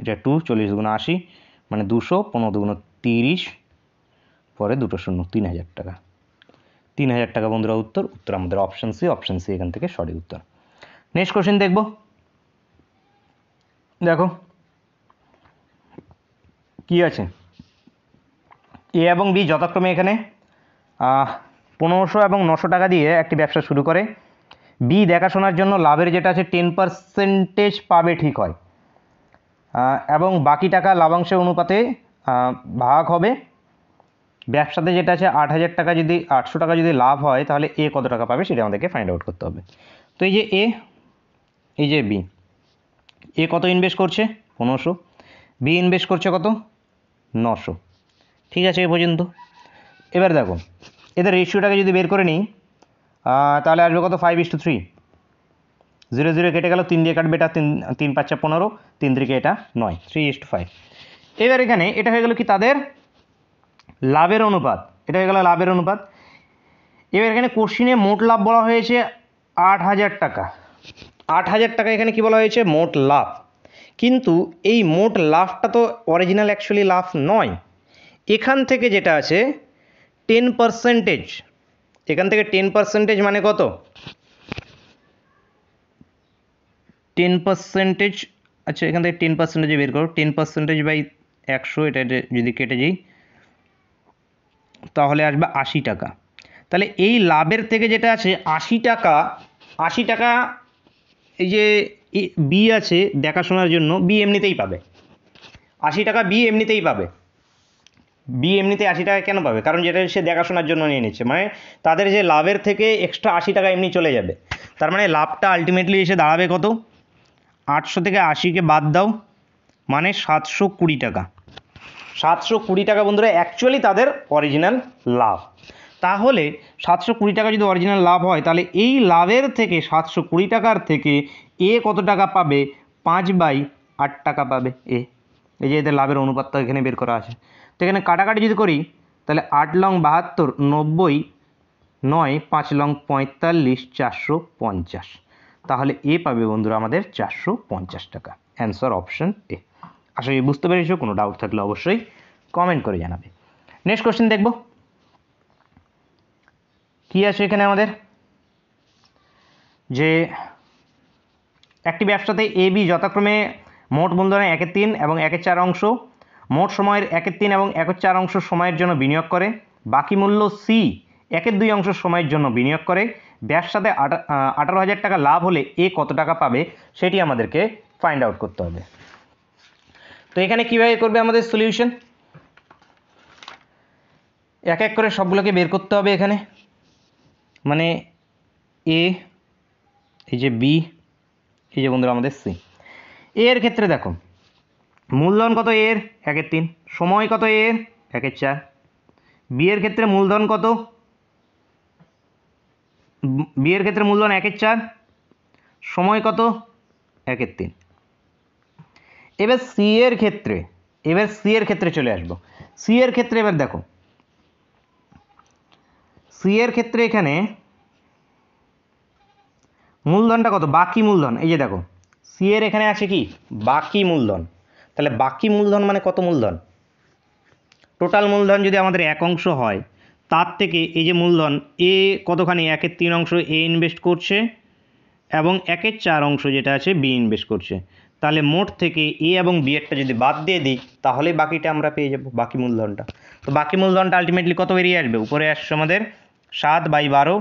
এটা 2, 40 দুগুণ 80, মানে 200, 15 দুগুণ 30, পরে 2টো শূন্য, 3,000 টাকা। 3,000 টাকা বন্ধুরা উত্তর আমাদের অপশন সি এখান থেকে সঠিক উত্তর। নেক্সট কোশ্চেন দেখব, দেখো কি আছে। এ এবং বি যথাক্রমে এখানে 1500 এবং 900 টাকা দিয়ে একটি ব্যবসা শুরু করে। বি দেখাশোনার জন্য লাভের যেটা আছে 10% পাবে, ঠিক হয়, এবং বাকি টাকা লাভাংশের অনুপাতে ভাগ হবে। ব্যবসাতে যেটা আছে 8,000 টাকা, যদি 800 টাকা যদি লাভ হয় তাহলে এ কত টাকা পাবে সেটা আমাদেরকে ফাইন্ড আউট করতে হবে। তো এই যে এ, এই যে বি, এ কত ইনভেস্ট করছে, 1500, বি ইনভেস্ট করছে কত, 900। ঠিক আছে এ পর্যন্ত। এবার দেখো এদের রেশিওটাকে যদি বের করে নিই তাহলে আসবে কত, 5:3, 0 0 কেটে গেল, 3 দিয়ে কাটবে, এটা 3 5 15, 3 থেকে এটা 9, 3:5। এবার এখানে এটা হয়ে গেল কি তাদের লাভের অনুপাত, এটা হয়ে গেল লাভের অনুপাত। এবার এখানে কোশ্চিনে মোট লাভ বলা হয়েছে 8,000 টাকা, 8,000 টাকা এখানে কি বলা হয়েছে, মোট লাভ। কিন্তু এই মোট লাভটা তো অরিজিনাল অ্যাকচুয়ালি লাভ নয়, এখান থেকে যেটা আছে 10%, এখান থেকে 10% মানে কত, 10%, আচ্ছা এখান থেকে 10% বের করো, 10% বাই 100, এটা যদি কেটে যাই তাহলে আসবে 80 টাকা। তাহলে এই লাভের থেকে যেটা আছে 80 টাকা, 80 টাকা এই যে বি আছে দেখাশোনার জন্য, বি এমনিতেই পাবে 80 টাকা, বি এমনিতেই পাবে। বি এমনিতে 80 টাকা কেন পাবে, কারণ যেটা সে দেখাশোনার জন্য নিয়ে নিচ্ছে, মানে তাদের যে লাভের থেকে এক্সট্রা 80 টাকা এমনি চলে যাবে। তার মানে লাভটা আলটিমেটলি এসে দাঁড়াবে কত, 800 থেকে 80কে বাদ দাও, মানে 720 টাকা। 720 টাকা বন্ধুরা অ্যাকচুয়ালি তাদের অরিজিনাল লাভ। তাহলে 720 টাকা যদি অরিজিনাল লাভ হয় তাহলে এই লাভের থেকে 720 টাকার থেকে এ কত টাকা পাবে, 5/8 টাকা পাবে এ। এই যে এদের লাভের অনুপাতটা এখানে বের করা আছে। তো এখানে কাটাকাটি যদি করি তাহলে 8 লং 72, 90, 9, 5 লং 45, 450। তাহলে এ পাবে বন্ধুরা আমাদের 450 টাকা। Answer option A. আশা করি বুঝতে পেরেছো, কোনো ডাউট থাকলে অবশ্যই কমেন্ট করে জানাবে। নেক্সট কোশ্চেন দেখব কি আছে এখানে আমাদের, যে একটি ব্যবসাতে এ বি যথাক্রমে মোট মূলধনের 1/3 এবং 1/4 অংশ মোট সময়ের 1/3 এবং 1/4 অংশ সময়ের জন্য বিনিয়োগ করে। বাকি মূল্য সি 1/2 অংশ সময়ের জন্য বিনিয়োগ করে। ব্যবসাতে 18,000 টাকা লাভ হলে এ কত টাকা পাবে সেটি আমাদেরকে ফাইন্ড আউট করতে হবে। তো এখানে কীভাবে করবে আমাদের সলিউশন, এক এক করে সবগুলোকে বের করতে হবে এখানে, মানে এ, এই যে বি, এই যে বন্ধুরা আমাদের সি। এর ক্ষেত্রে দেখো মূলধন কত এর 1/3, সময় কত এর 1/4। বি এর ক্ষেত্রে মূলধন কত, বি এর ক্ষেত্রে মূলধন 1/4, সময় কত 1/3। এবার সি এর ক্ষেত্রে চলে আসবো। সি এর ক্ষেত্রে এবার দেখো সি এর ক্ষেত্রে এখানে মূলধনটা কত, বাকি মূলধন, এই যে দেখো সি এর এখানে আছে কি বাকি মূলধন। তাহলে বাকি মূলধন মানে কত মূলধন, টোটাল মূলধন যদি আমাদের 1 অংশ হয় তার থেকে এই যে মূলধন এ কতখানি 1/3 অংশ এ ইনভেস্ট করছে এবং 1/4 অংশ যেটা আছে বি ইনভেস্ট করছে। তাহলে মোট থেকে এ এবং বি এরটা যদি বাদ দিয়ে দিই তাহলে বাকিটা আমরা পেয়ে যাব, বাকি মূলধনটা। তো বাকি মূলধনটা আলটিমেটলি কত বেরিয়ে আসবে, উপরে আসছে আমাদের 7/12,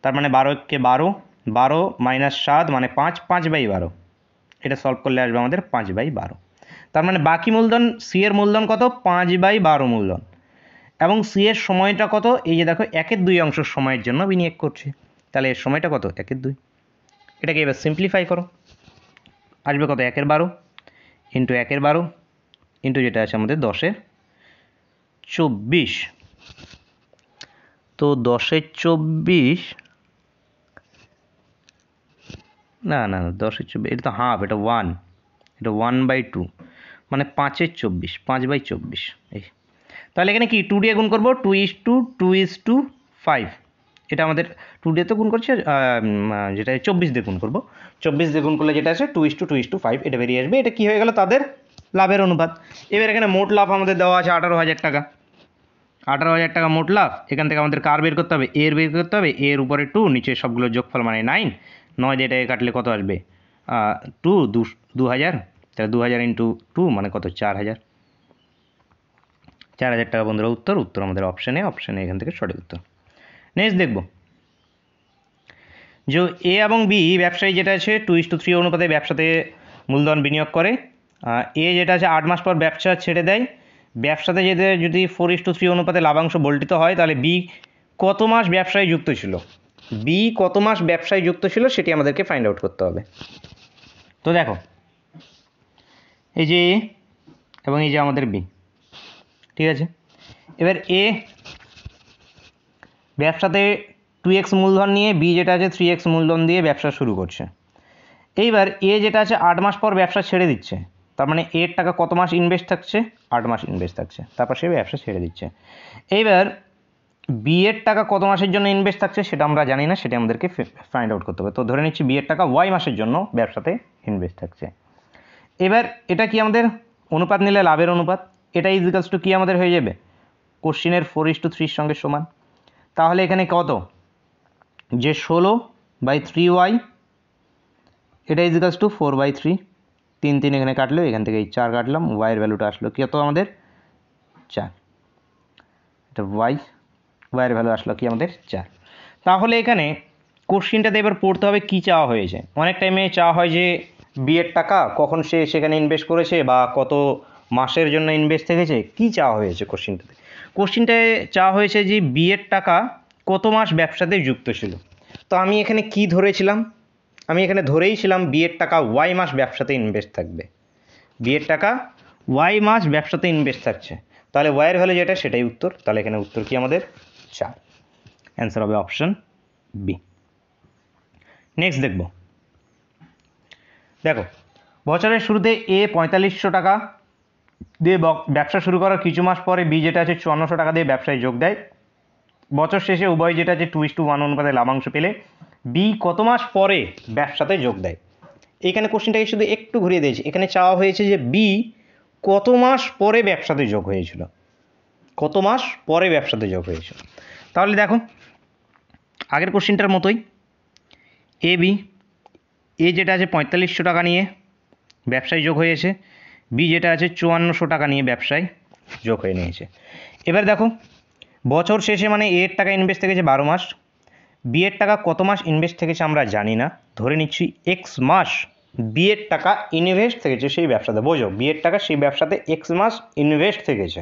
তার মানে 12 12, 12 মাইনাস 7 মানে 5, 5/12। এটা সলভ করলে আসবে আমাদের 5/12। তার মানে বাকি মূলধন সি এর মূলধন কত, 5/12 মূলধন, এবং সি এর সময়টা কত, এই যে দেখো 1/2 অংশ সময়ের জন্য বিনিয়োগ করছে। তাহলে এর সময়টা কত 1/2। এটাকে এবার সিম্পলিফাই করো, আসবে কত 1/12 ইন্টু 1/12 ইন্টু যেটা আছে আমাদের 10/24। তো 10/24 না না 10/24 এটা তো হাফ, এটা 1, এটা 1/2 মানে 5/24, 5/24 এই। তাহলে এখানে কি 2 দিয়ে গুণ করবো, 2:2:5। এটা আমাদের 2 দিয়ে তো গুণ করছে, যেটা 24 দিয়ে গুণ করবো। 24 দিয়ে গুণ করলে যেটা আছে 2:2:5 এটা বেরিয়ে আসবে। এটা কি হয়ে গেল, তাদের লাভের অনুপাত। এবার এখানে মোট লাভ আমাদের দেওয়া আছে 18,000 টাকা। 18,000 টাকা মোট লাভ। এখান থেকে আমাদের কার বের করতে হবে, এর বের করতে হবে। এর উপরে 2, নিচে সবগুলো যোগফল মানে 9। 9 দিয়ে এটাকে কাটলে কত আসবে, 2,000। তাহলে 2,000 ইন্টু 2 মানে কত, 4,000। 4,000 টাকা বন্ধুরা উত্তর আমাদের অপশানে এখান থেকে সঠিক উত্তর। নেক্সট দেখব যে এ এবং বি ব্যবসায়ী যেটা আছে 2:3 অনুপাতে ব্যবসাতে মূলধন বিনিয়োগ করে। এ যেটা আছে 8 মাস পর ব্যবসা ছেড়ে দেয়। ব্যবসাতে যদি 4:3 অনুপাতে লাভাংশ বল্টিত হয় তাহলে বি কত মাস ব্যবসায় যুক্ত ছিল, সেটি আমাদেরকে ফাইন্ড আউট করতে হবে। তো দেখো এই যে এ এবং এই যে আমাদের বি, ঠিক আছে। এবার এ ব্যবসাতে 2x মূলধন নিয়ে, বি যেটা আছে 3x মূলধন দিয়ে ব্যবসা শুরু করছে। এইবার এ যেটা আছে 8 মাস পর ব্যবসা ছেড়ে দিচ্ছে, তার মানে এর টাকা কত মাস ইনভেস্ট থাকছে, 8 মাস ইনভেস্ট থাকছে, তারপর সে ব্যবসা ছেড়ে দিচ্ছে। এইবার বি এর টাকা কত মাসের জন্য ইনভেস্ট থাকছে সেটা আমরা জানি না, সেটা আমাদেরকে ফাইন্ড আউট করতে হবে। তো ধরে নিচ্ছি বি এর টাকা ওয়াই মাসের জন্য ব্যবসাতে ইনভেস্ট থাকছে। এবার এটা কি আমাদের অনুপাত নিলে লাভের অনুপাত, এটা ইজিক্যালস টু কি আমাদের হয়ে যাবে, কোশ্চিনের 4:3 সঙ্গে সমান। তাহলে এখানে কত, যে 16/3y, এটা ইজিক্যালস টু 4/3। 3 এখানে কাটলো, এখান থেকে এই 4 কাটলাম, ওয়াইয়ের ভ্যালুটা আসলো কত আমাদের 4। এটা ওয়াইয়ের ভ্যালু আসলো কি আমাদের 4। তাহলে এখানে কোশ্চিনটাতে এবার পড়তে হবে কি চাওয়া হয়েছে। অনেক টাইমে চাওয়া হয় যে বিয়ের টাকা কখন সে সেখানে ইনভেস্ট করেছে বা কত মাসের জন্য ইনভেস্ট থেকেছে, কি চাওয়া হয়েছে কোশ্চিনটায় চাওয়া হয়েছে যে বিয়ের টাকা কত মাস ব্যবসাতে যুক্ত ছিল। তো আমি এখানে কি ধরেছিলাম, আমি এখানে ধরেইছিলাম বিয়ের টাকা ওয়াই মাস ব্যবসাতে ইনভেস্ট থাকবে, বিয়ের টাকা ওয়াই মাস ব্যবসাতে ইনভেস্ট থাকছে। তাহলে ওয়াইয়ের ভ্যালু যেটা সেটাই উত্তর। তাহলে এখানে উত্তর কি আমাদের 4, অ্যান্সার হবে অপশন বি। নেক্সট দেখো বছরের শুরুতে এ 4500 টাকা দিয়ে ব্যবসা শুরু করার কিছু মাস পরে বি যেটা আছে 5400 টাকা দিয়ে ব্যবসায় যোগ দেয়। বছর শেষে উভয় যেটা আছে 2:1 অনুপাতে লাভাংশ পেলে বি কত মাস পরে ব্যবসাতে যোগ দেয়। এখানে কোশ্চেনটাকে শুধু একটু ঘুরিয়ে দিয়েছি, এখানে চাওয়া হয়েছে যে বি কত মাস পরে ব্যবসাতে যোগ হয়েছিল, তাহলে দেখো আগের কোশ্চেনটার মতোই এ যেটা আছে 4500 টাকা নিয়ে ব্যবসায় যোগ হয়েছে, বি যেটা আছে 5400 টাকা নিয়ে ব্যবসায় যোগ হয়ে নিয়েছে। এবার দেখো বছর শেষে মানে এর টাকা ইনভেস্ট থেকেছে 12 মাস, বি এর টাকা কত মাস ইনভেস্ট থেকেছে আমরা জানি না, ধরে নিচ্ছি এক্স মাস বি এর টাকা ইনভেস্ট থেকেছে সেই ব্যবসাতে, বোঝো বি এর টাকা সেই ব্যবসাতে এক্স মাস ইনভেস্ট থেকেছে।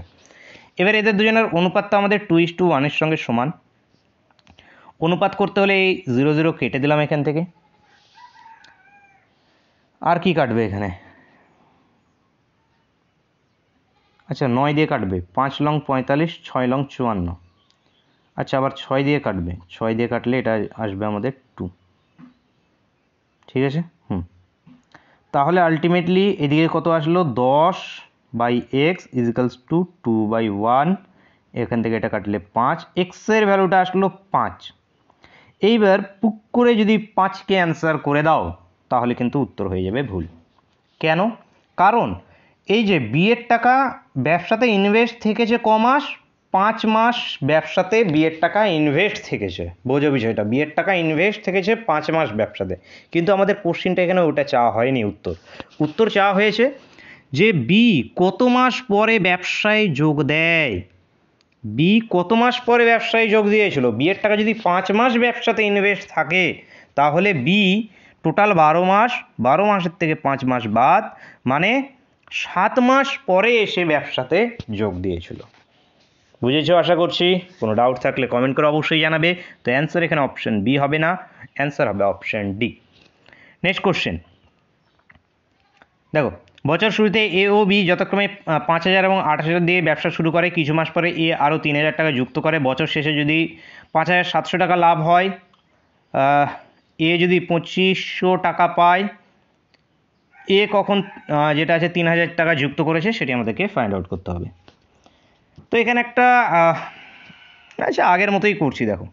এবার এদের দুজনের অনুপাতটা আমাদের 2:1 সঙ্গে সমান। অনুপাত করতে হলে এই 0 0 কেটে দিলাম এখান থেকে। আর কি কাটবে এখানে? আচ্ছা 9 দিয়ে কাটবে, 5 লং 45, 6 লং 54। আচ্ছা আবার 6 দিয়ে কাটবে, 6 দিয়ে কাটলে এটা আসবে আমাদের 2, ঠিক আছে। তাহলে আলটিমেটলি এদিকে কত আসলো? 10/x ইজিক্যালস two 2/1। এখান থেকে এটা কাটলে 5, এক্সের ভ্যালুটা আসলো 5। এইবার পুক করে যদি 5কে অ্যান্সার করে দাও তাহলে কিন্তু উত্তর হয়ে যাবে ভুল। কেন? কারণ এই যে বি এর টাকা ব্যবসাতে ইনভেস্ট থেকেছে ক মাস? 5 মাস ব্যবসাতে বি এর টাকা ইনভেস্ট থেকেছে, বোঝো বিষয়টা। বি এর টাকা ইনভেস্ট থেকেছে 5 মাস ব্যবসাতে, কিন্তু আমাদের কোশ্চিনটা এখানে ওটা চাওয়া হয়নি। উত্তর চাওয়া হয়েছে যে বি কত মাস পরে ব্যবসায় যোগ দেয়। বি কত মাস পরে ব্যবসায় যোগ দিয়েছিল? বি এর টাকা যদি 5 মাস ব্যবসাতে ইনভেস্ট থাকে তাহলে বি টোটাল 12 মাস, 12 মাসের থেকে 5 মাস বাদ, মানে 7 মাস পরে এসে ব্যবসাতে যোগ দিয়েছিল। বুঝেছো আশা করছি। কোনো ডাউট থাকলে কমেন্ট করে অবশ্যই জানাবে। তো অ্যান্সার এখানে অপশন বি হবে না, অ্যান্সার হবে অপশন ডি। নেক্সট কোশ্চেন দেখো, বছর শুরুতে এ ও বি যথাক্রমে 5,000 এবং 28,000 দিয়ে ব্যবসা শুরু করে। কিছু মাস পরে এ আরও 3,000 টাকা যুক্ত করে। বছর শেষে যদি 5,700 টাকা লাভ হয়, এ যদি 2500 টাকা পায়, এ কখন যেটা আছে 3,000 টাকা যুক্ত করেছে সেটি আমাদেরকে ফাইন্ড আউট করতে হবে। তো এখানে একটা আচ্ছা আগের মতোই করছি। দেখো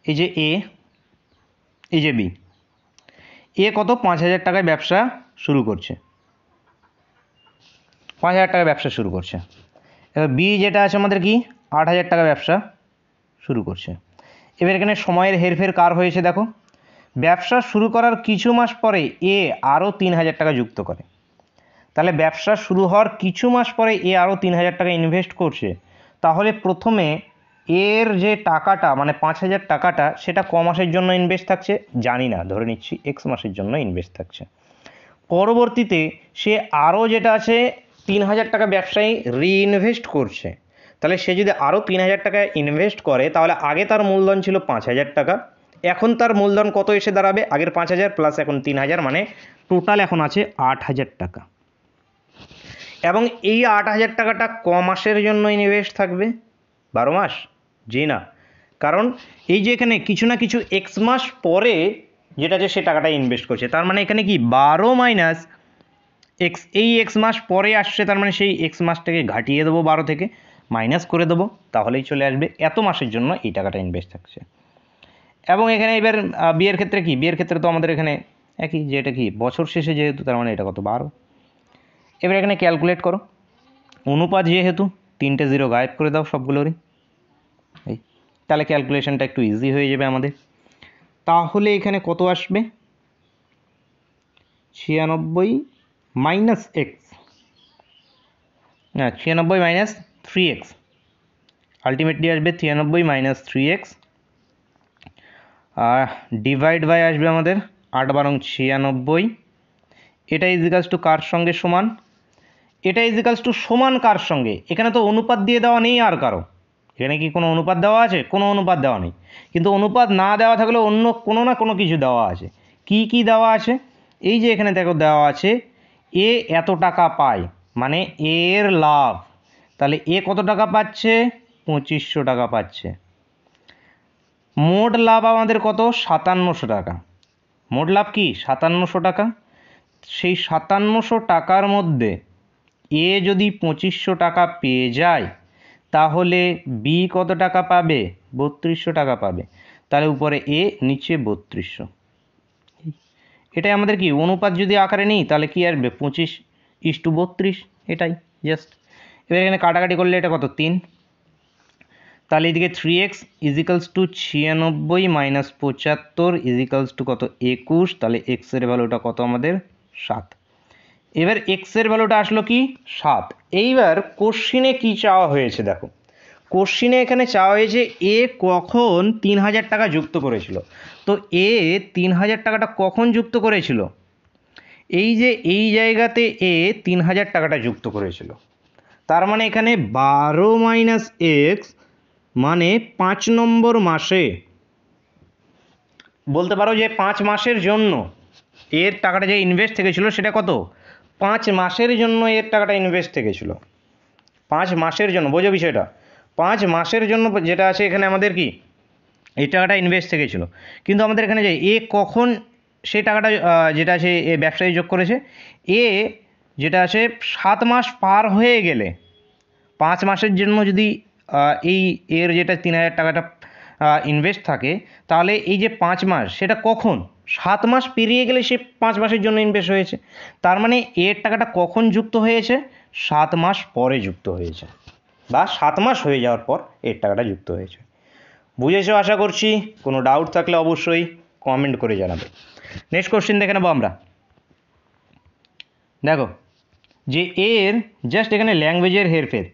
এই যে এ, এই যে বি, এ কত 5,000 টাকায় ব্যবসা শুরু করছে, 5,000 টাকা ব্যবসা শুরু করছে। এবার বি যেটা আছে আমাদের কি 8,000 টাকা ব্যবসা শুরু করছে। এবার এখানে সময়ের হেরফের কার হয়েছে? দেখো ব্যবসা শুরু করার কিছু মাস পরে এ আরও 3,000 টাকা যুক্ত করে। তাহলে ব্যবসা শুরু হওয়ার কিছু মাস পরে এ আরও 3,000 টাকা ইনভেস্ট করছে। তাহলে প্রথমে এর যে টাকাটা মানে 5,000 টাকাটা সেটা ক মাসের জন্য ইনভেস্ট থাকছে জানি না, ধরে নিচ্ছি এক্স মাসের জন্য ইনভেস্ট থাকছে। পরবর্তীতে সে আরও যেটা আছে 3,000 টাকা ব্যবসায় রিইনভেস্ট করছে। তাহলে সে যদি আরও 3,000 টাকা ইনভেস্ট করে তাহলে আগে তার মূলধন ছিল 5,000 টাকা, এখন তার মূলধন কত এসে দাঁড়াবে? আগের 5,000 প্লাস এখন 3,000, মানে টোটাল এখন আছে 8,000 টাকা। এবং এই 8,000 টাকাটা ক মাসের জন্য ইনভেস্ট থাকবে? 12 মাস? জি না, কারণ এই যে এখানে কিছু না কিছু এক্স মাস পরে যেটা আছে সে টাকাটা ইনভেস্ট করছে। তার মানে এখানে কি 12 মাইনাস এক্স, এই এক্স মাস পরে আসছে, তার মানে সেই এক্স মাসটাকে ঘাটিয়ে দেবো 12 থেকে, মাইনাস করে দেবো, তাহলেই চলে আসবে এত মাসের জন্য এই টাকাটা ইনভেস্ট থাকছে। এবং এখানে এবার বিয়ের ক্ষেত্রে কি? বিয়ের ক্ষেত্রে তো আমাদের এখানে একই, যে এটা কি বছর শেষে যেহেতু, তার মানে এটা কত 12। এবার এখানে ক্যালকুলেট করো, অনুপাত যেহেতু 3টে 0 গায়েব করে দাও সবগুলোরই, এই তাহলে ক্যালকুলেশনটা একটু ইজি হয়ে যাবে আমাদের। তাহলে এখানে কত আসবে? 96 মাইনাস এক্স, না 96 মাইনাস 3x, আলটিমেটলি আসবে 93 minus 3x, R divide by আসবে আমাদের 8×12 = 96। এটা ইজিক্যালস টু কার সঙ্গে সমান? এটা ইজিক্যালস টু সমান কার সঙ্গে? এখানে তো অনুপাত দিয়ে দেওয়া নেই আর কারো। এখানে কি কোনো অনুপাত দেওয়া আছে? কোনো অনুপাত দেওয়া নেই। কিন্তু অনুপাত না দেওয়া থাকলে অন্য কোনো না কোনো কিছু দেওয়া আছে। কি কি দেওয়া আছে? এই যে এখানে দেখো দেওয়া আছে এ এত টাকা পায়, মানে এর লাভ। তাহলে এ কত টাকা পাচ্ছে? 2500 টাকা পাচ্ছে। মোট লাভ আমাদের কত? 5700 টাকা। মোট লাভ কি 5700 টাকা। সেই 5700 টাকার মধ্যে এ যদি 2500 টাকা পেয়ে যায় তাহলে বি কত টাকা পাবে? 3200 টাকা পাবে। তাহলে উপরে এ, নিচে 3200। এটাই আমাদের কি অনুপাত যদি আকারে নিই তাহলে কি আসবে? 25:32, এটাই জাস্ট। এবার এখানে কাটাকাটি করলে এটা কত? 3। তাহলে এদিকে 3x is equals to 96 minus 75 is equals to কত? 21। তাহলে এক্সের ভ্যালুটা কত আমাদের? 7। এবার এক্সের ভ্যালুটা আসলো কি? 7। এইবার কোশ্চিনে কি চাওয়া হয়েছে দেখো, কোশ্চিনে এখানে চাওয়া হয়েছে এ কখন 3000 টাকা যুক্ত করেছিল। তো এ 3000 টাকাটা কখন যুক্ত করেছিল? এই যে এই জায়গাতে এ 3000 টাকাটা যুক্ত করেছিল, তার মানে এখানে 12 মাইনাস এক্স মানে 5 নম্বর মাসে, বলতে পারো যে 5 মাসের জন্য এর টাকাটা যে ইনভেস্ট থেকেছিল সেটা কত? 5 মাসের জন্য এর টাকাটা ইনভেস্ট থেকেছিল। 5 মাসের জন্য, বোঝো বিষয়টা? 5 মাসের জন্য যেটা আছে এখানে আমাদের কি এই টাকাটা ইনভেস্ট থেকেছিল। কিন্তু আমাদের এখানে যে এ কখন সেই টাকাটা যেটা আছে এ ব্যবসায়ী যোগ করেছে, এ যেটা আছে 7 মাস পার হয়ে গেলে, 5 মাসের জন্য যদি এই এর যেটা 3000 টাকাটা ইনভেস্ট থাকে, তাহলে এই যে 5 মাস সেটা কখন? 7 মাস পেরিয়ে গেলে সে 5 মাসের জন্য ইনভেস্ট হয়েছে। তার মানে এর টাকাটা কখন যুক্ত হয়েছে? 7 মাস পরে যুক্ত হয়েছে, বা 7 মাস হয়ে যাওয়ার পর এর টাকাটা যুক্ত হয়েছে। বুঝেছো আশা করছি। কোনো ডাউট থাকলে অবশ্যই কমেন্ট করে জানাবে। নেক্সট কোশ্চেন দেখে নেবো আমরা। দেখো যে এর জাস্ট এখানে ল্যাঙ্গুয়েজের হেরফের,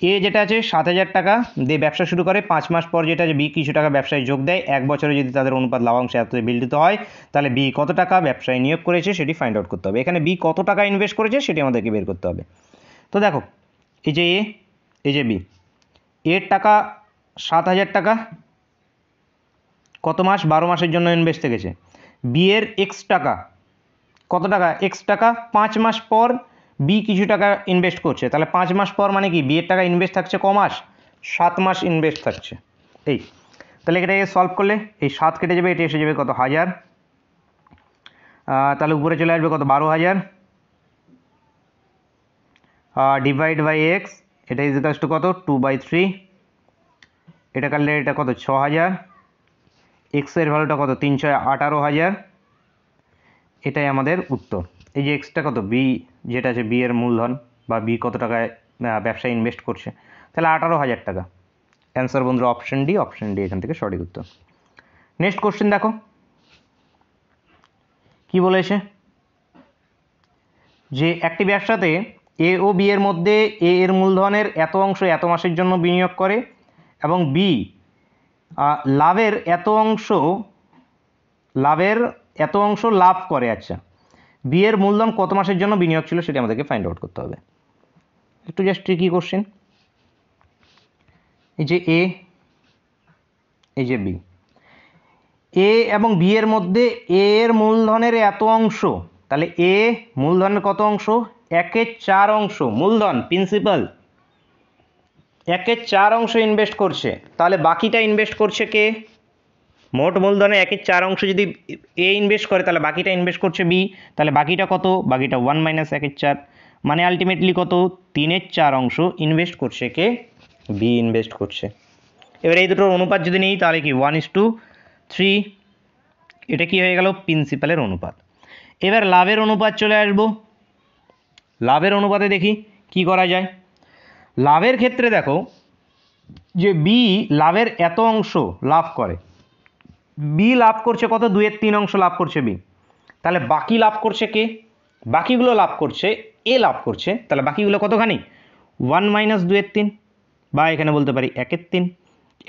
এ যেটা আছে 7000 টাকা দিয়ে ব্যবসা শুরু করে, 5 মাস পর যেটা আছে বি কিছু টাকা ব্যবসায় যোগ দেয়, 1 বছরে যদি তাদের অনুপাত লাভাংশ এত বিলটিত হয়, তাহলে বি কত টাকা ব্যবসায় নিয়োগ করেছে সেটি ফাইন্ড আউট করতে হবে। এখানে বি কত টাকা ইনভেস্ট করেছে সেটি আমাদেরকে বের করতে হবে। তো দেখো এই যে এ, এই যে বি, এর টাকা 7000 টাকা কত মাস? 12 মাসের জন্য ইনভেস্ট থেকেছে। বি এর এক্স টাকা কত টাকা? এক্স টাকা 5 মাস পর বি কিছু টাকা ইনভেস্ট করছে, তাহলে 5 মাস পর মানে কি বি এর টাকা ইনভেস্ট থাকছে ক মাস? 7 মাস ইনভেস্ট থাকছে। এই তাহলে এটাকে সলভ করলে এই 7 কেটে যাবে, এটা এসে যাবে কত? 1000, তাহলে উপরে চলে আসবে কত? 12,000 ডিভাইড বাই এক্স, এটা ইজিক্যালস টু কত? 2/3। এটা কাটলে এটা কত? 6000। এক্সের ভ্যালুটা কত? 318,000। এটাই আমাদের উত্তর। এই যে এক্সটা কত? বি যেটা আছে বি এর মূলধন, বা বি কত টাকায় ব্যবসায় ইনভেস্ট করছে, তাহলে 18,000 টাকা। অ্যান্সার বন্ধুরা অপশন ডি, অপশন ডি এখান থেকে সঠিক উত্তর। নেক্সট কোশ্চেন দেখো কি বলেছে, যে একটি ব্যবসাতে এ ও বি এর মধ্যে এ এর মূলধনের এত অংশ এত মাসের জন্য বিনিয়োগ করে এবং বি লাভের এত অংশ লাভ করে। আচ্ছা, বি এর মূলধন কত মাসের জন্য বিনিয়োগ ছিল সেটা আমাদেরকে ফাইন্ড আউট করতে হবে। একটু জাস্ট ট্রিকি কোশ্চেন। এই যে এ, এই যে বি, এ এবং বি এর মধ্যে এ এর মূলধনের এত অংশ, তাহলে এ মূলধনের কত অংশ? 1/4 অংশ মূলধন, প্রিন্সিপাল 1/4 অংশ ইনভেস্ট করছে, তাহলে বাকিটা ইনভেস্ট করছে কে? মোট মূলধনে 1/4 অংশ যদি এ ইনভেস্ট করে, তাহলে বাকিটা ইনভেস্ট করছে বি, তাহলে বাকিটা কত? বাকিটা 1 মাইনাস 1/4, মানে আলটিমেটলি কত? 3/4 অংশ ইনভেস্ট করছে কে? বি ইনভেস্ট করছে। এবার এই দুটোর অনুপাত যদি নিই তাহলে কি 1:3, এটা কি হয়ে গেল? প্রিন্সিপালের অনুপাত। এবার লাভের অনুপাত চলে আসবো। লাভের অনুপাতে দেখি কি করা যায়। লাভের ক্ষেত্রে দেখো যে বি লাভের এত অংশ লাভ করে, বি লাভ করছে কত? 2/3 অংশ লাভ করছে বি, তাহলে বাকি লাভ করছে কে? বাকিগুলো লাভ করছে এ লাভ করছে, তাহলে বাকিগুলো কতখানি? 1 মাইনাস 2/3, বা এখানে বলতে পারি 1/3।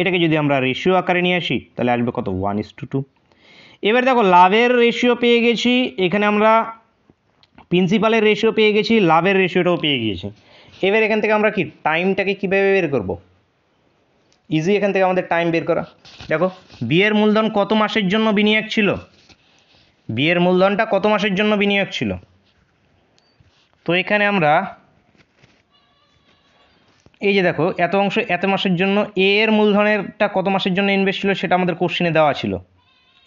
এটাকে যদি আমরা রেশিও আকারে নিয়ে আসি তাহলে আসবে কত? 1:2। এবার দেখো লাভের রেশিও পেয়ে গেছি, এখানে আমরা প্রিন্সিপালের রেশিও পেয়ে গেছি, লাভের রেশিওটাও পেয়ে গিয়েছি। এবার এখান থেকে আমরা কি টাইমটাকে কীভাবে বের করব? ইজি এখান থেকে আমাদের টাইম বের করা। দেখো বি এর মূলধন কত মাসের জন্য বিনিয়োগ ছিল? বি এর মূলধনটা কত মাসের জন্য বিনিয়োগ ছিল? তো এখানে আমরা এই যে দেখো এত অংশ এত মাসের জন্য, এ এর মূলধনেরটা কত মাসের জন্য ইনভেস্ট ছিল সেটা আমাদের কোশ্চেনে দেওয়া ছিল।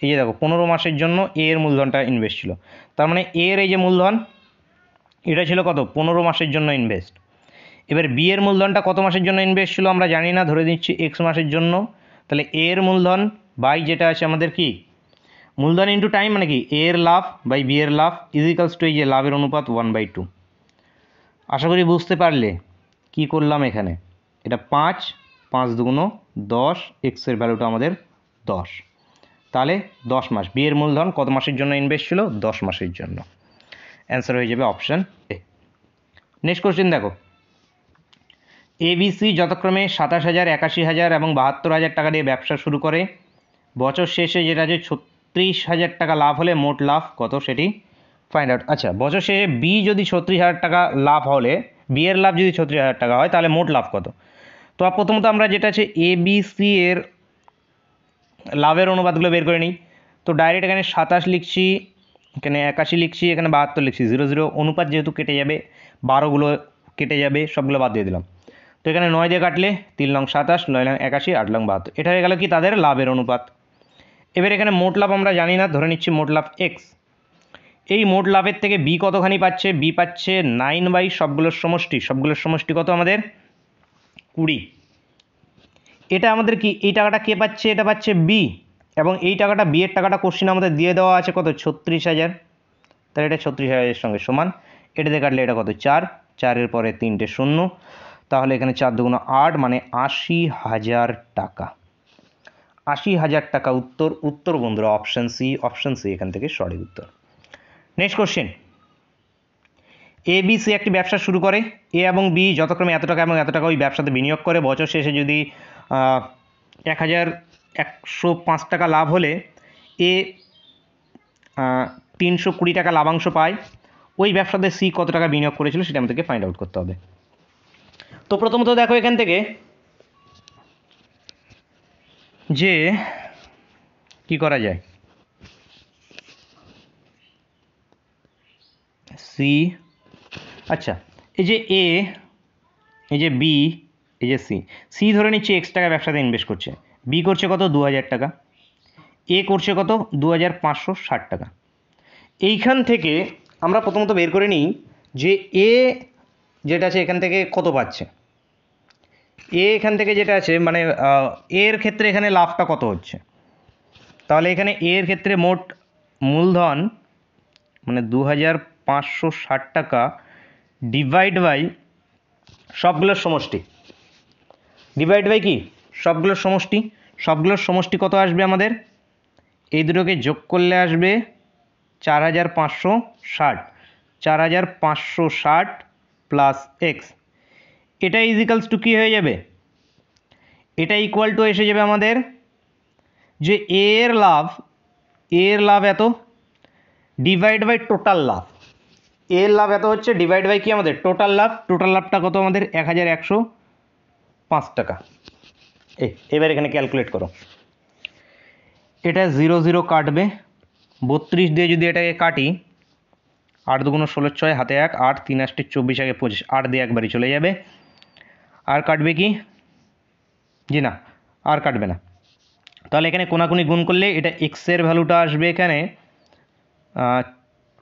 এই যে দেখো 15 মাসের জন্য এ এর মূলধনটা ইনভেস্ট ছিল, তার মানে এ এর এই যে মূলধন এটা ছিল কত? 15 মাসের জন্য ইনভেস্ট। এবার বি এর মূলধনটা কত মাসের জন্য ইনভেস্ট ছিল আমরা জানি না, ধরে দিচ্ছি এক্স মাসের জন্য, তাহলে এ এর মূলধন বাই যেটা আছে আমাদের কি মূলধন ইন্টু টাইম, মানে কি এ এর লাভ বাই বি এর লাভ ইজিক্যালস টু এই যে লাভের অনুপাত 1/2। আশা করি বুঝতে পারলে কি করলাম এখানে। এটা 5, 5 দুগুণ 10, এক্সের ভ্যালুটা আমাদের 10, তাহলে 10 মাস। বি এর মূলধন কত মাসের জন্য ইনভেস্ট ছিল? 10 মাসের জন্য। অ্যান্সার হয়ে যাবে অপশান এ। নেক্সট কোশ্চেন দেখো ABC যথাক্রমে 27,000, 81,000 এবং 72,000 টাকা দিয়ে ব্যবসা শুরু করে। বছর শেষে যেটা আছে 36,000 টাকা লাভ হলে মোট লাভ কত সেটি ফাইন্ড আউট। আচ্ছা, বছর শেষে বি যদি 36,000 টাকা লাভ হলে, বি এর লাভ যদি 36,000 টাকা হয় তাহলে মোট লাভ কত? তো প্রথমত আমরা যেটা আছে ABC এর লাভের অনুপাতগুলো বের করে নিই। তো ডাইরেক্ট এখানে 27 লিখছি, এখানে 81 লিখছি, এখানে 72 লিখছি। 0 0 অনুপাত যেহেতু কেটে যাবে, 12গুলো কেটে যাবে, সবগুলো বাদ দিয়ে দিলাম। তো এখানে 9 দিয়ে কাটলে 3 লং 27, 9 লং 81, 8 লং 72, এটা হয়ে গেল কি তাদের লাভের অনুপাত। এবার এখানে মোট লাভ আমরা জানি না, ধরে নিচ্ছি মোট লাভ এক্স। এই মোট লাভের থেকে বি কতখানি পাচ্ছে? বি পাচ্ছে 9 সবগুলোর সমষ্টি। সবগুলোর সমষ্টি কত আমাদের? 20। এটা আমাদের কি, এই টাকাটা কে পাচ্ছে? এটা পাচ্ছে বি, এবং এই টাকাটা বি এর টাকাটা কোশ্চিন আমাদের দিয়ে দেওয়া আছে কত? 36,000। তাহলে এটা 36,000 সঙ্গে সমান। এটা দিয়ে কাটলে এটা কত? 4, 4-এর পরে 3টে শূন্য, তাহলে এখানে 4 দুগুণ 8, মানে 80,000 টাকা। 80,000 টাকা উত্তর। উত্তর বন্ধুরা অপশান সি। অপশান সি এখান থেকে সঠিক উত্তর। নেক্সট কোশ্চেন, ABC একটি ব্যবসা শুরু করে। এ এবং বি যথাক্রমে এত টাকা এবং এত টাকা ওই ব্যবসাতে বিনিয়োগ করে। বছর শেষে যদি 1,105 টাকা লাভ হলে এ 320 টাকা লাভাংশ পায়। ওই ব্যবসাতে সি কত টাকা বিনিয়োগ করেছিল সেটা আমাদেরকে ফাইন্ড আউট করতে হবে। তো প্রথমত দেখো এখান থেকে যে কি করা যায়, সি, আচ্ছা এই যে এ, এই যে বি, এই যে সি। সি ধরে নিচ্ছে এক্স টাকা ব্যবসাতে ইনভেস্ট করছে। বি করছে কত? 2,000 টাকা। এ করছে কত? 2,560 টাকা। এইখান থেকে আমরা প্রথমত বের করে নিই যে এ যেটা আছে এখান থেকে কত পাচ্ছে। এ এখান থেকে যেটা আছে মানে এর ক্ষেত্রে এখানে লাভটা কত হচ্ছে। তাহলে এখানে এর ক্ষেত্রে মোট মূলধন মানে 2,560 টাকা ডিভাইড বাই সবগুলোর সমষ্টি। ডিভাইড বাই কি? সবগুলোর সমষ্টি। সবগুলোর সমষ্টি কত আসবে আমাদের? এই দুটোকে যোগ করলে আসবে 4,560। 4,560 প্লাস এক্স, এটা ইজিক্যালস টু কী হয়ে যাবে? এটা ইকুয়াল টু এসে যাবে আমাদের যে এর লাভ এত ডিভাইড বাই টোটাল লাভ। এর লাভ এত হচ্ছে ডিভাইড বাই কি আমাদের? টোটাল লাভ। টোটাল লাভটা কত আমাদের? 1,105 টাকা। এবার এখানে ক্যালকুলেট করো। এটা 0 0 কাটবে, 32 দিয়ে যদি এটাকে কাটি, 8 দুগুণ 16, 6 হাতে 1, 8 3 8 24, আগে 25, 8 দিয়ে একবারই চলে যাবে। আর কাটবে কি? জি না, আর কাটবে না। তাহলে এখানে কোনাকুনি গুণ করলে এটা এক্সের ভ্যালুটা আসবে এখানে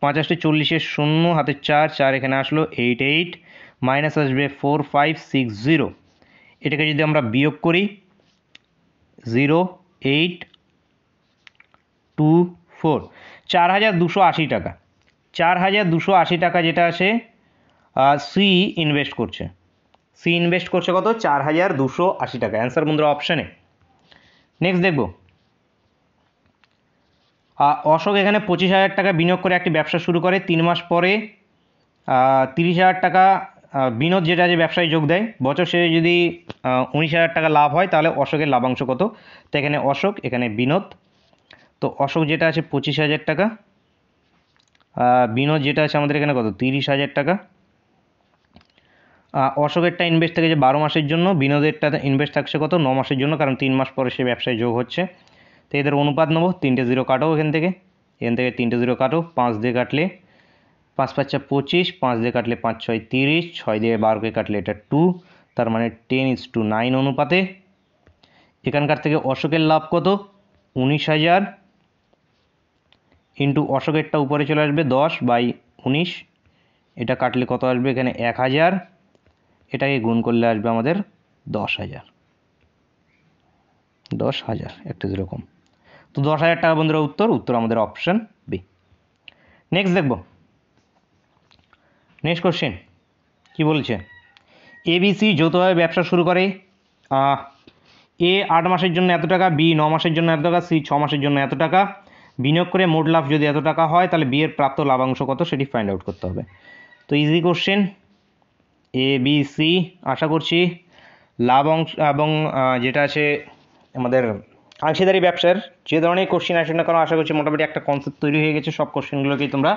5 40 শূন্য, হাতে 4, 4 এখানে আসলো 8 8, মাইনাস আসবে 4 5 6 0। এটাকে যদি আমরা বিয়োগ করি 0 8 2 4, 4,280 টাকা। 4,280 টাকা যেটা আছে সি ইনভেস্ট করছে। সি ইনভেস্ট করছে কত? 4,280 টাকা। অ্যান্সার বন্ধুরা অপশানে। নেক্সট দেখব, অশোক এখানে 25,000 টাকা বিনিয়োগ করে একটি ব্যবসা শুরু করে। 3 মাস পরে 30,000 টাকা বিনোদ যেটা যে ব্যবসায় যোগ দেয়। বছর শেষে যদি 19,000 টাকা লাভ হয় তাহলে অশোকের লাভাংশ কত? তো এখানে অশোক, এখানে বিনোদ। তো অশোক যেটা আছে 25,000 টাকা, বিনোদ যেটা আছে আমাদের এখানে কত? 30,000 টাকা। অশোকেরটা ইনভেস্ট থেকে যে 12 মাসের জন্য, বিনোদেরটা ইনভেস্ট থাকছে কত? 9 মাসের জন্য, কারণ 3 মাস পরে সে ব্যবসায় যোগ হচ্ছে। তো এদের অনুপাত নেবো। 3টে 0 কাটো এখান থেকে 3টে 0 কাটো। 5 দিয়ে কাটলে 5 5 25, 5 দিয়ে কাটলে 5 6 30, 6 দিয়ে 12কে কাটলে এটা 2, তার মানে 10:9 অনুপাতে এখানকার থেকে অশোকের লাভ কত? 19,000 ইন্টু অশোকেরটা উপরে চলে আসবে 10/19, এটা কাটলে কত আসবে? এখানে 1,000, এটাকে গুণ করলে আসবে আমাদের 10,000। 10,000 একটা যেরকম। তো 10,000 টাকা বন্ধুরা উত্তর। উত্তর আমাদের অপশান বি। নেক্সট দেখব, নেক্সট কোশ্চেন কি বলছে? ABC যৌথভাবে ব্যবসা শুরু করে। এ 8 মাসের জন্য এত টাকা, বি 9 মাসের জন্য এত টাকা, সি 6 মাসের জন্য এত টাকা বিনিয়োগ করে মোট লাভ যদি এত টাকা হয় তাহলে বি এর প্রাপ্ত লাভাংশ কত সেটি ফাইন্ড আউট করতে হবে। তো easy question, A B C, আশা করছি লাভ অংশ এবং যেটা আছে আমাদের অংশীদারি ব্যবসার যে ধরনের কোশ্চেন আসে না, কারণ আশা করছি মোটামুটি একটা কনসেপ্ট তৈরি হয়ে গেছে, সব কোশ্চেনগুলোকেই তোমরা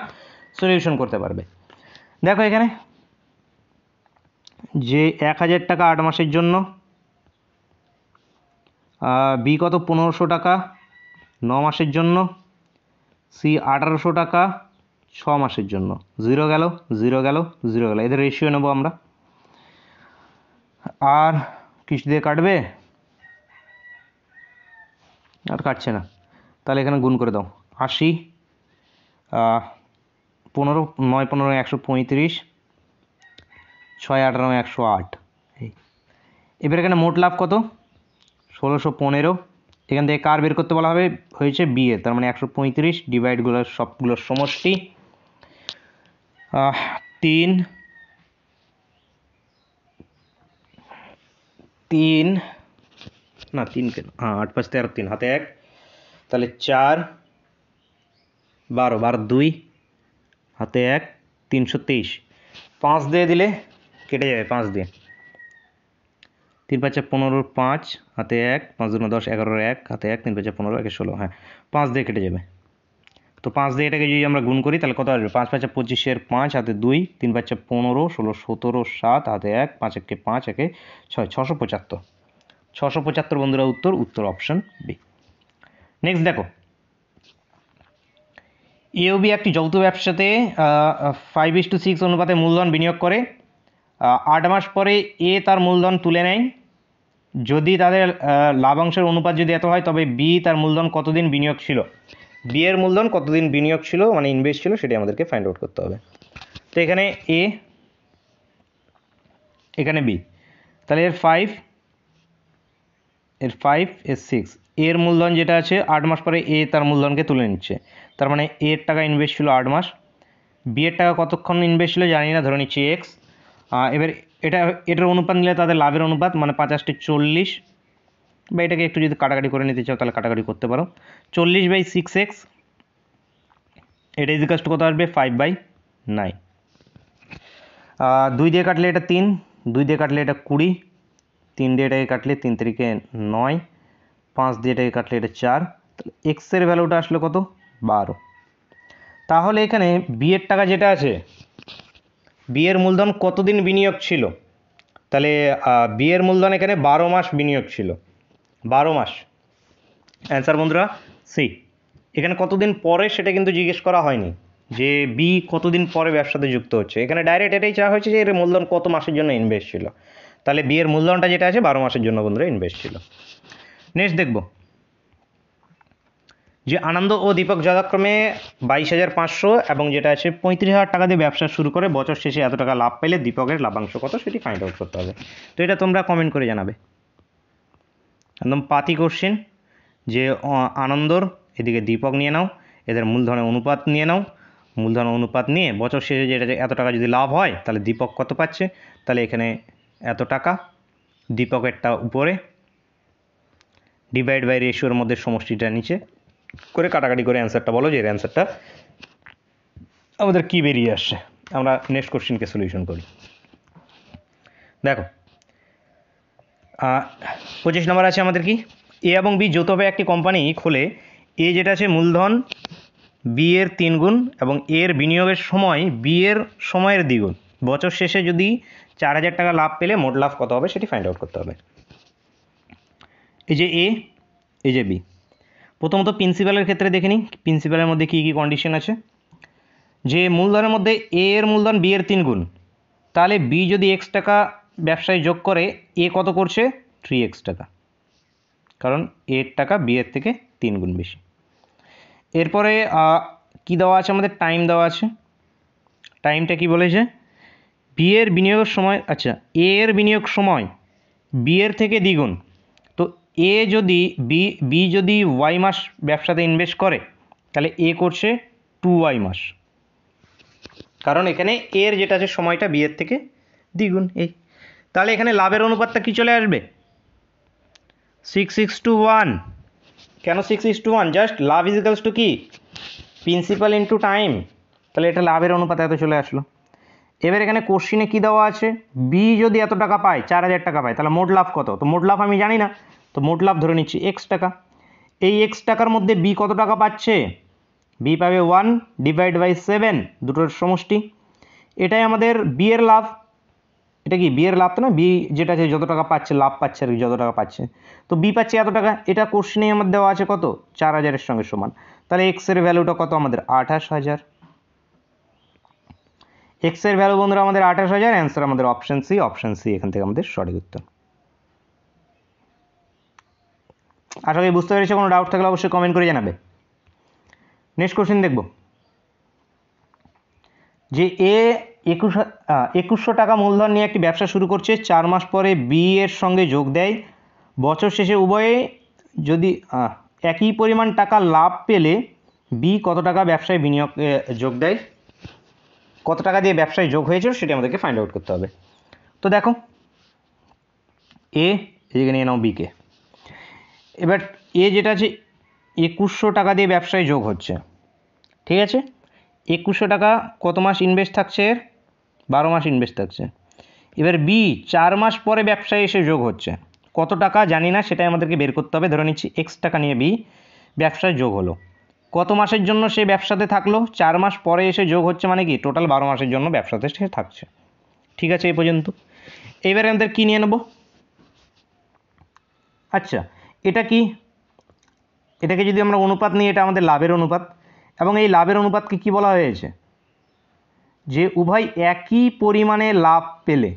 সলিউশন করতে পারবে। দেখো এখানে যে 1000 টাকা 8 মাসের জন্য, বি কত 1500 টাকা 9 মাসের জন্য, সি 1800 টাকা 6 মাসের জন্য। জিরো গেল, জিরো গেল, জিরো গেল, এদের রেশিও নেব আমরা। আর কিছু দিয়ে কাটবে? আর কাটছে না, তাহলে এখানে গুণ করে দাও। 80, 15, 9 15 135, 6 18 108। এবার এখানে মোট লাভ কত? 1615। এখান থেকে কার বের করতে বলা হবে? হয়েছে বি এর, তার মানে 135 ডিভাইডগুলো সবগুলোর সমষ্টি 3 3 না 3 কেন, 8 5 13 3 হাতে 1, তাহলে 4 12 12 2 হাতে 1 323। 5 দিয়ে দিলে কেটে যাবে, 5 দিয়ে 3 5 15 5 হাতে 1, 5 2 10 11 1 হাতে 1, 3 5 15 1 16, হ্যাঁ 5 দিয়ে কেটে যাবে। তো 5 দিয়ে এটাকে যদি আমরা গুণ করি তাহলে কত আসবে? 5 5 25 5 হাতে 2, 3 5 15 16 17 7 হাতে 1, 5 1 5 1 6, 675। 675 বন্ধুরা উত্তর, উত্তর অপশন বি। নেক্সট দেখো, এ ও বি একটি যৌথ ব্যবসাতে 5:6 অনুপাতে মূলধন বিনিয়োগ করে। 8 মাস পরে এ তার মূলধন তুলে নেয়। যদি তাদের লাভাংশের অনুপাত যদি এত হয়, তবে বি তার মূলধন কতদিন বিনিয়োগ ছিল? বি এর মূলধন কতদিন বিনিয়োগ ছিল, মানে ইনভেস্ট ছিল, সেটা আমাদেরকে ফাইন্ড আউট করতে হবে। তো এখানে এ, এখানে বি, তাহলে এর 5, এর 6, এর মূলধন যেটা আছে 8 মাস পরে এ তার মূলধনকে তুলে নিচ্ছে, তার মানে এর টাকা ইনভেস্ট ছিল 8 মাস, বি এর টাকা কতক্ষণ ইনভেস্ট ছিল জানি না, ধরে নিচ্ছি এক্স। এবার এটার অনুপাত নিলে তাদের লাভের অনুপাত, মানে 50 40, বা এটাকে একটু যদি কাটাকাটি করে নিতে চাও তাহলে কাটাকাটি করতে পারো। 40/6x, এটা ইজিকাস টু কত আসবে? 5/9। 2 দিয়ে কাটলে এটা 3, 2 দিয়ে কাটলে এটা 20, 3 দিয়ে এটাকে কাটলে 3 3 9, 5 দিয়ে এটাকে কাটলে এটা 4, তাহলে এক্সের ভ্যালুটা আসলে কত? 12। তাহলে এখানে বি এর টাকা যেটা আছে, বি এর মূলধন কতদিন বিনিয়োগ ছিল? তাহলে বি এর মূলধন এখানে 12 মাস বিনিয়োগ ছিল, 12 মাস। অ্যান্সার বন্ধুরা সি। এখানে কতদিন পরে সেটা কিন্তু জিজ্ঞেস করা হয়নি যে বি কতদিন পরে ব্যবসাতে যুক্ত হচ্ছে, এখানে ডাইরেক্ট এটাই চাওয়া হয়েছে যে এর মূলধন কত মাসের জন্য ইনভেস্ট ছিল। তাহলে বি এর মূলধনটা যেটা আছে 12 মাসের জন্য বন্ধুরা ইনভেস্ট ছিল। নেক্সট দেখব যে আনন্দ ও দীপক যথাক্রমে 22,500 এবং যেটা আছে 35,000 টাকা দিয়ে ব্যবসা শুরু করে বছর শেষে এত টাকা লাভ পেলে দীপকের লাভাংশ কত সেটি ফাইন্ড আউট করতে হবে। তো এটা তোমরা কমেন্ট করে জানাবে। একদম পাতি কোশ্চেন, যে আনন্দর এদিকে দীপক নিয়ে নাও, এদের মূলধনের অনুপাত নিয়ে নাও, মূলধন অনুপাত নিয়ে বছর শেষে যেটা এত টাকা যদি লাভ হয় তাহলে দীপক কত পাচ্ছে, তাহলে এখানে এত টাকা, দীপকেরটা উপরে, ডিভাইড বাই রেশিওর মধ্যে সমষ্টিটা নিচে করে কাটাকাটি করে অ্যান্সারটা বলো যে এর অ্যান্সারটা আমাদের কী বেরিয়ে আসছে। আমরা নেক্সট কোশ্চেনকে সলিউশন করি। দেখো 25 নম্বর আছে আমাদের কি, এ এবং বি যৌথভাবে একটি কোম্পানি খোলে। এ যেটা আছে মূলধন বি এর 3 গুণ এবং এর বিনিয়োগের সময় বি এর সময়ের দ্বিগুণ। বছর শেষে যদি 4,000 টাকা লাভ পেলে মোট লাভ কত হবে সেটি ফাইন্ড আউট করতে হবে। এই যে এ, এই যে বি। প্রথমত প্রিন্সিপালের ক্ষেত্রে দেখে নিই প্রিন্সিপালের মধ্যে কী কী কন্ডিশন আছে। যে মূলধনের মধ্যে এ এর মূলধন বি এর 3 গুণ, তাহলে বি যদি x টাকা ব্যবসায় যোগ করে এ কত করছে? 3x টাকা, কারণ এর টাকা বি এর থেকে 3 গুণ বেশি। এরপরে কি দেওয়া আছে আমাদের? টাইম দেওয়া আছে। টাইমটা কি বলেছে? বি এর বিনিয়োগের সময়, আচ্ছা এ এর বিনিয়োগ সময় বি এর থেকে দ্বিগুণ। তো এ যদি বি যদি ওয়াই মাস ব্যবসাতে ইনভেস্ট করে তাহলে এ করছে 2y মাস, কারণ এখানে এর যেটা আছে সময়টা বি এর থেকে দ্বিগুণ। এই তাহলে এখানে লাভের অনুপাতটা কি চলে আসবে? 6:1। কেন 6:1? জাস্ট লাভ ইজিক্যালস টু কি? Principal into time. তাহলে এটা লাভের অনুপাত এত চলে আসলো। এবার এখানে কোশ্চিনে কি দেওয়া আছে, বি যদি এত টাকা পায়, 4,000 টাকা পায়, তাহলে মোট লাভ কত? তো মোট লাভ আমি জানি না, তো মোট লাভ ধরে নিচ্ছি এক্স টাকা। এই এক্স টাকার মধ্যে বি কত টাকা পাচ্ছে? বি পাবে 1 ডিভাইড বাই 7, দুটোর সমষ্টি। এটাই আমাদের বি এর লাভ। এটা কি বি এর লাভ তো না, বি যেটা আছে যত টাকা পাচ্ছে, লাভ পাচ্ছে আর কি, যত টাকা পাচ্ছে, তো বি পাচ্ছে এত টাকা। এটা কোশ্চেনে আমার দেওয়া আছে কত? 4,000-এর সঙ্গে সমান। তাহলে এক্স এর ভ্যালুটা কত আমাদের? 28,000। এক্স এর ভ্যালু বন্ধুরা আমাদের 28,000। অ্যান্সার আমাদের অপশন সি। অপশন সি এখান থেকে আমাদের সঠিক উত্তর। আশা করি বুঝতে পেরেছো। কোনো ডাউট থাকলে অবশ্যই কমেন্ট করে জানাবে। নেক্সট কোশ্চেন দেখব যে এ 2100 টাকা মূলধন নিয়ে একটি ব্যবসা শুরু করছে। 4 মাস পরে বি এর সঙ্গে যোগ দেয়। বছর শেষে উভয়ে যদি একই পরিমাণ টাকা লাভ পেলে বি কত টাকা ব্যবসায় বিনিয়োগ যোগ দেয়? কত টাকা দিয়ে ব্যবসায় যোগ হয়েছিল সেটা আমাদেরকে ফাইন্ড আউট করতে হবে। তো দেখো এ এদিকে নিয়ে নাও বিকে। এবার এ যেটা আছে 2100 টাকা দিয়ে ব্যবসায় যোগ হচ্ছে, ঠিক আছে। 2100 টাকা কত মাস ইনভেস্ট থাকছে? 12 মাস ইনভেস্ট থাকছে। এবার বি 4 মাস পরে ব্যবসায় এসে যোগ হচ্ছে, কত টাকা জানি না, সেটাই আমাদেরকে বের করতে হবে। ধরে নিচ্ছি এক্স টাকা নিয়ে বি ব্যবসায় যোগ হলো। কত মাসের জন্য সে ব্যবসাতে থাকলো? 4 মাস পরে এসে যোগ হচ্ছে, মানে কি টোটাল 12 মাসের জন্য ব্যবসাতে সে থাকছে। ঠিক আছে এই পর্যন্ত। এবারে আমাদের কী নিয়ে নেব? আচ্ছা এটা কি, এটাকে যদি আমরা অনুপাত নিই, এটা আমাদের লাভের অনুপাত। এবং এই লাভের অনুপাতকে কি বলা হয়েছে? যে উভয় একই পরিমাণে লাভ পেলে,